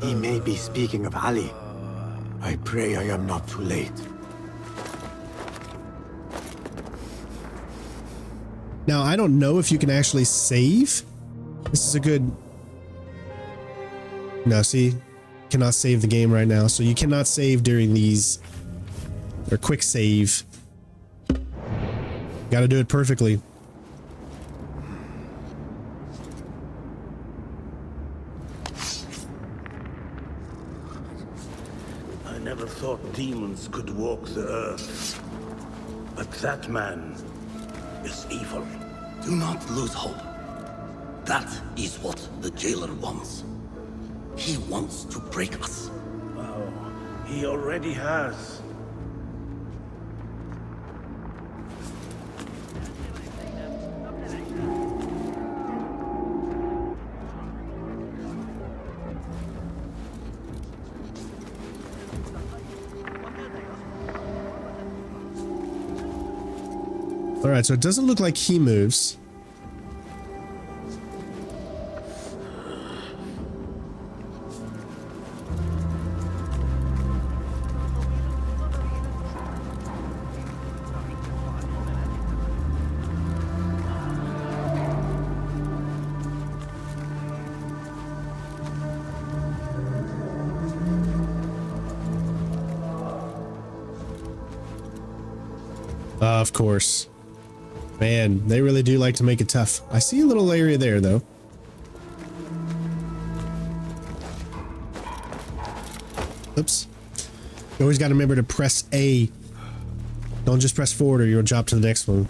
M: He may be speaking of Ali. I pray I am not too late.
D: Now, I don't know if you can actually save. This is a good... No, see? Cannot save the game right now. So you cannot save during these... or quick save. Gotta do it perfectly.
O: I never thought demons could walk the earth. But that man is evil.
P: Do not lose hope. That is what the jailer wants. He wants to break us.
O: Oh, he already has.
D: All right, so it doesn't look like he moves. Of course. Man, they really do like to make it tough. I see a little area there, though. Oops. You always got to remember to press A. Don't just press forward or you'll drop to the next one.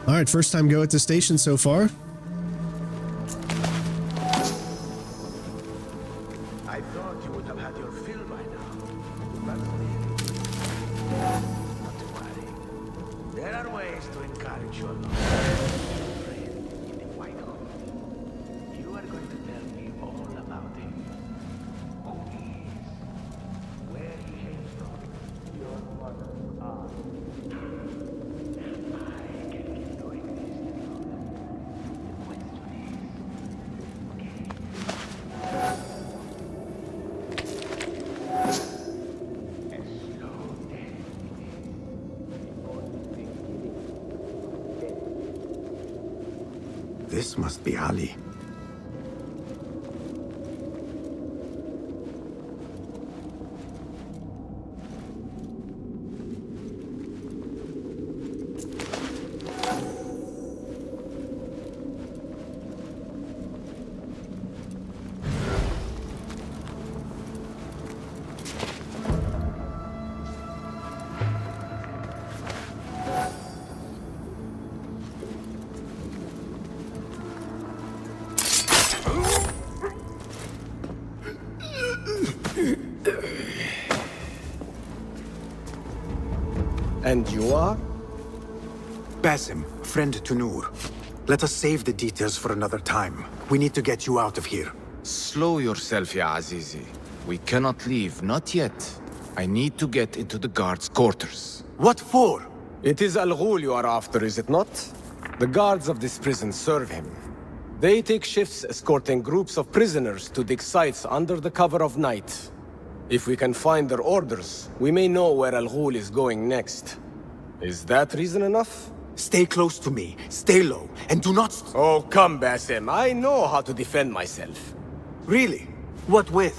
D: All right, first time go at the station so far.
F: I thought you would have had your fill by now. But not to worry. There are ways to encourage your love. Friend in the White Hall. You are going to tell me all about him. Who he is. Where he came from. Your mother's aunt.
M: This must be Ali.
Q: And you are?
M: Basim, friend to Noor. Let us save the details for another time. We need to get you out of here.
R: Slow yourself, ya Azizi. We cannot leave, not yet. I need to get into the guards' quarters.
M: What for?
Q: It is Al Ghul you are after, is it not? The guards of this prison serve him. They take shifts escorting groups of prisoners to dig sites under the cover of night. If we can find their orders, we may know where Al Ghul is going next. Is that reason enough?
M: Stay close to me, stay low, and do not...
Q: Oh, come, Basim. I know how to defend myself.
M: Really? What with?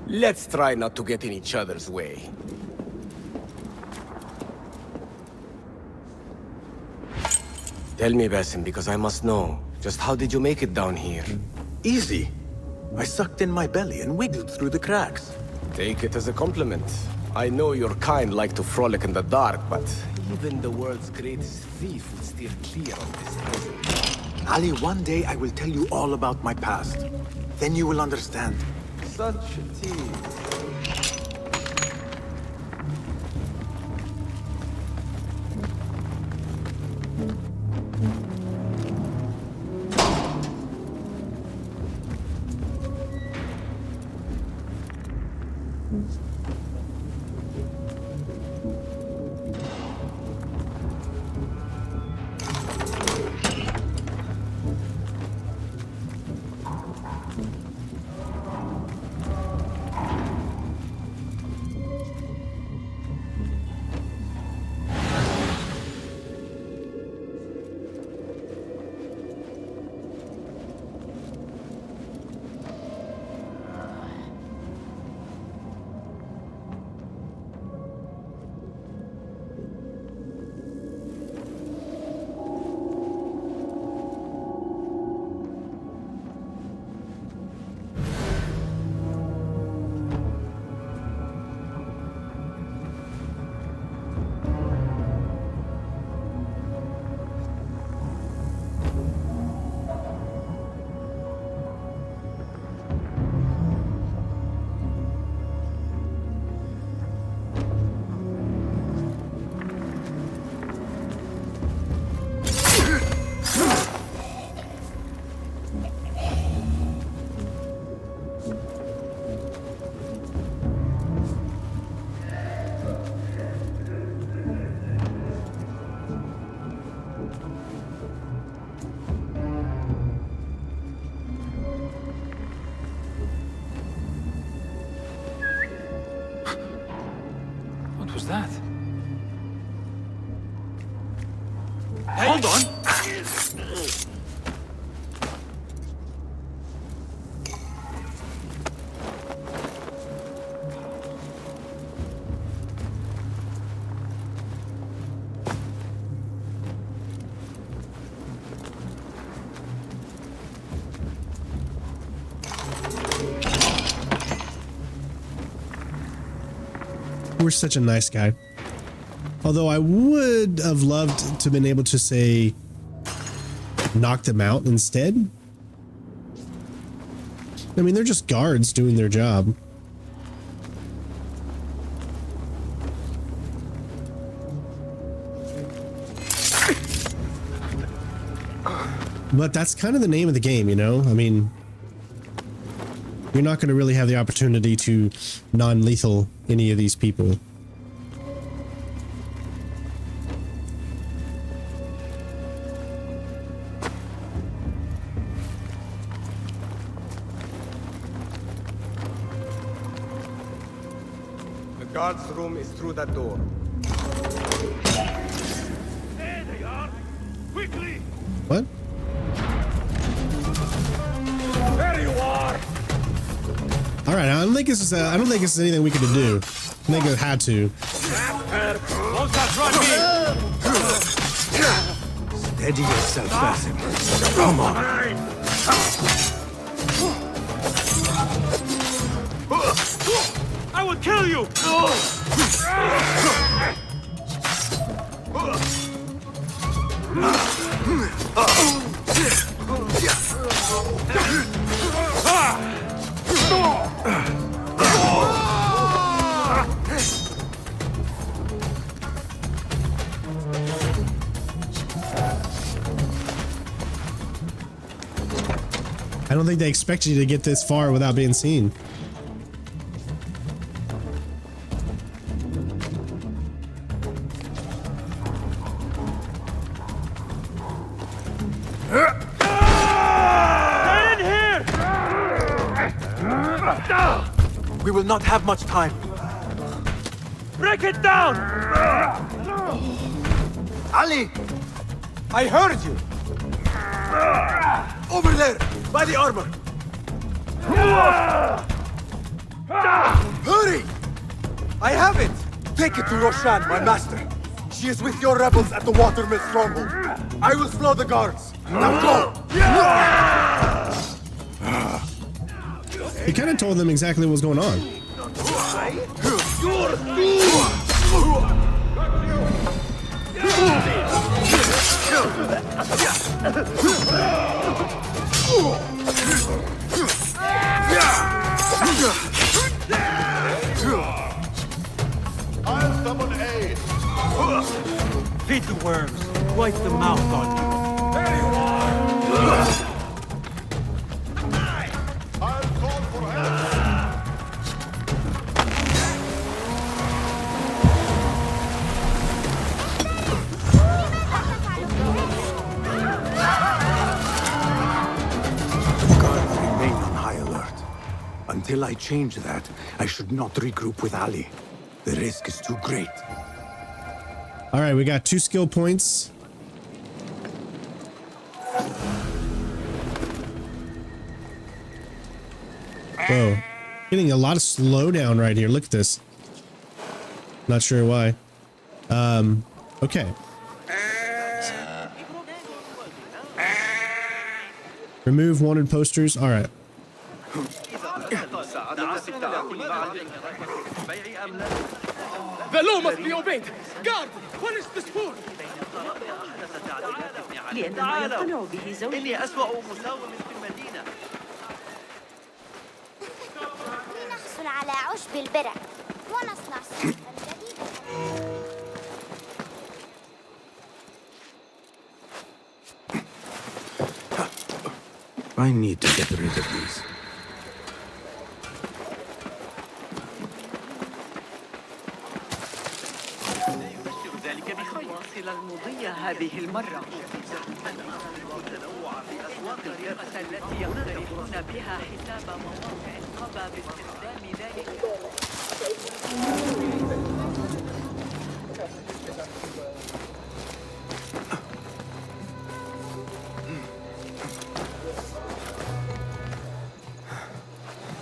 Q: Let's try not to get in each other's way. Tell me, Basim, because I must know. Just how did you make it down here?
M: Easy. I sucked in my belly and wiggled through the cracks.
Q: Take it as a compliment. I know your kind like to frolic in the dark, but even the world's greatest thief would steer clear of this prison.
M: Ali, one day I will tell you all about my past. Then you will understand.
Q: Such a tease.
N: Was that?
M: Hey. Hold on!
D: We're such a nice guy. Although I would have loved to have been able to say knock them out instead. I mean, they're just guards doing their job. But that's kind of the name of the game, you know? I mean, you're not going to really have the opportunity to non-lethal any of these people.
Q: The guard's room is through that door.
O: There they are! Quickly!
D: What?
O: There you are!
D: All right, I don't think this is anything we could do. I think it had to.
O: Won't outrun me!
M: Steady yourself, Basim. Come on.
O: I will kill you!
D: I don't think they expect you to get this far without being seen.
O: Get in here!
M: We will not have much time.
O: Break it down!
M: Ali! I heard you! Over there, by the armor! Hurry! I have it! Take it to Roshan, my master. She is with your rebels at the Watermill stronghold. I will slow the guards. Now go!
D: He kind of told them exactly what was going on.
O: I'll summon aid.
S: Feed the worms. Wipe the mouth on you.
O: There you are! I'll call for help.
B: Guards remain on high alert. Until I change that, I should not regroup with Ali. The risk is too great.
D: All right, we got 2 skill points. Whoa. Getting a lot of slowdown right here. Look at this. Not sure why. Okay. Remove wanted posters. All right.
C: The law must be obeyed. Guard, punish this fool.
E: إني أسوأ مساوم في المدينة.
T: لنحصل على عشب البرع ونصنع سلاحا جديدا.
B: I need to get rid of these.
E: المضية هذه المرة تنوع في أسواق الرئاسة التي يقترحون بها حساب مواقع القضاء باستخدام ذلك.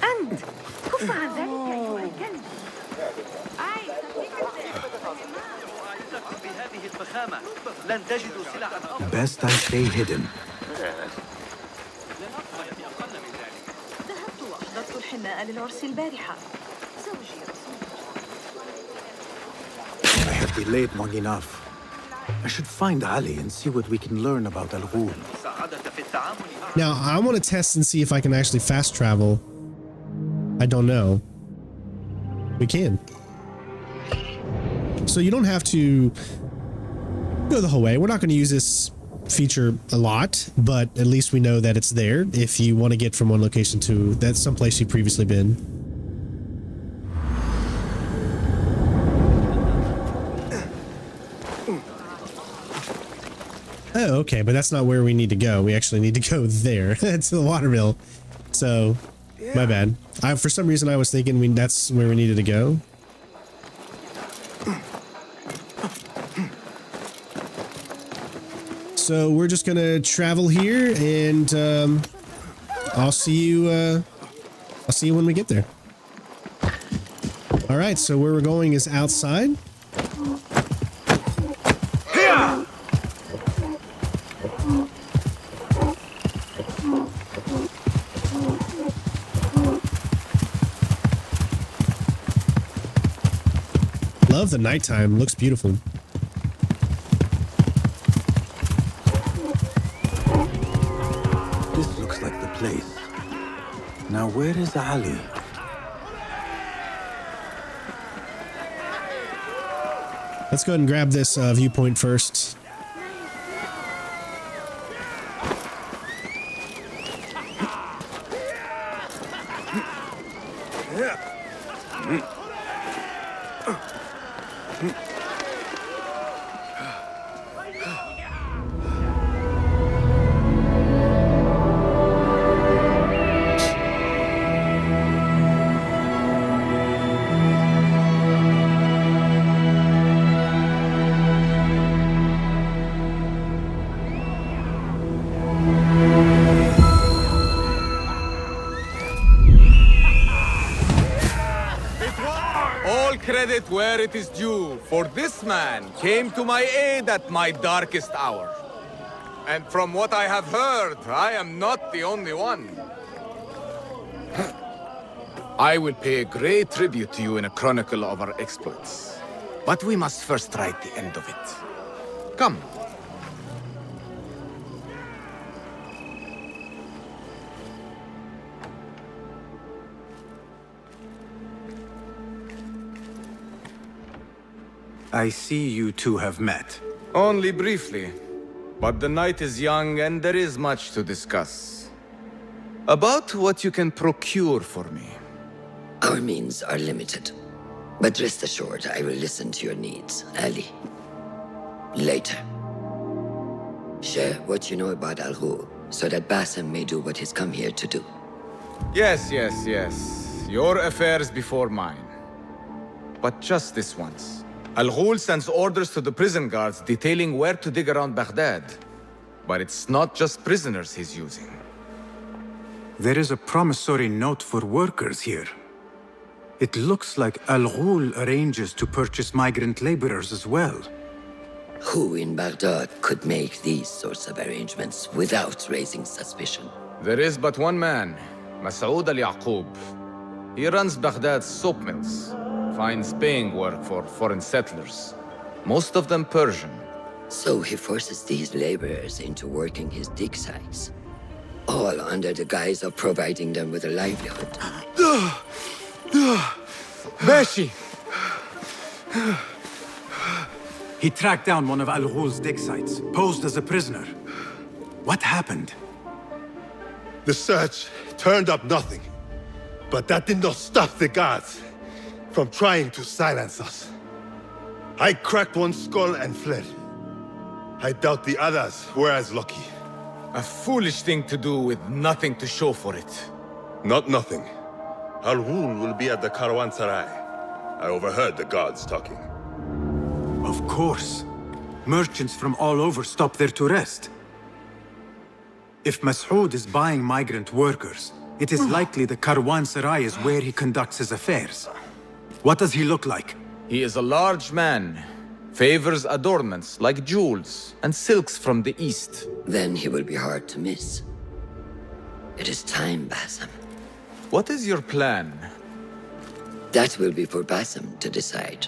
I: أنت كف عن ذلك أيها الكلب.
E: بهذه الفخامة لن تجدوا سلعا أفضل.
B: Best I stay hidden.
I: ذهبت وأحضرت الحناء للعرس البارحة. زوجي رسول.
B: I have delayed long enough. I should find Ali and see what we can learn about Al-Ghul.
D: Now, I want to test and see if I can actually fast travel. I don't know. We can. So you don't have to go the whole way. We're not going to use this feature a lot, but at least we know that it's there if you want to get from one location to that's someplace you've previously been. Oh, okay, but that's not where we need to go. We actually need to go there to the watermill. So, my bad. For some reason, I was thinking that's where we needed to go. So we're just gonna travel here, and I'll see you. I'll see you when we get there. All right. So where we're going is outside. Love the nighttime. Looks beautiful.
B: This looks like the place. Now where is Ali?
D: Let's go ahead and grab this viewpoint first.
R: credit where it is due, for this man came to my aid at my darkest hour. And from what I have heard, I am not the only one. I will pay a great tribute to you in a chronicle of our exploits. But we must first write the end of it. Come.
M: I see you two have met.
R: Only briefly. But the night is young and there is much to discuss. About what you can procure for me.
A: Our means are limited. But rest assured, I will listen to your needs, Ali. Later. Share what you know about Al-Ghul, so that Basim may do what he's come here to do.
R: Yes. Your affairs before mine. But just this once. Al-Ghul sends orders to the prison guards detailing where to dig around Baghdad. But it's not just prisoners he's using.
M: There is a promissory note for workers here. It looks like Al-Ghul arranges to purchase migrant laborers as well.
A: Who in Baghdad could make these sorts of arrangements without raising suspicion?
R: There is but one man, Masoud al-Yaqub. He runs Baghdad's soap mills, finds paying work for foreign settlers, most of them Persian.
A: So he forces these laborers into working his dig sites, all under the guise of providing them with a livelihood.
R: Beshi!
M: He tracked down one of Al-Ghul's dig sites, posed as a prisoner. What happened?
H: The search turned up nothing. But that did not stop the guards from trying to silence us. I cracked one skull and fled. I doubt the others were as lucky.
R: A foolish thing to do with nothing to show for it.
H: Not nothing. Al-Ghul will be at the Caravanserai. I overheard the guards talking.
M: Of course. Merchants from all over stop there to rest. If Masoud is buying migrant workers, it is likely the Caravanserai is where he conducts his affairs. What does he look like?
R: He is a large man. Favors adornments like jewels and silks from the east.
A: Then he will be hard to miss. It is time, Basim.
R: What is your plan?
A: That will be for Basim to decide.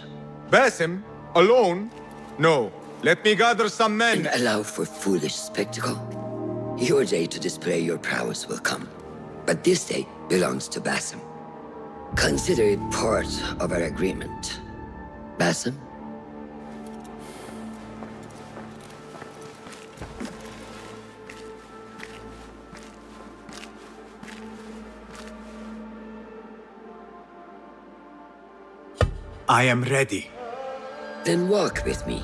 R: Basim? Alone? No. Let me gather some men.
A: And allow for foolish spectacle. Your day to display your prowess will come. But this day belongs to Basim. Consider it part of our agreement. Basim?
M: I am ready.
A: Then walk with me.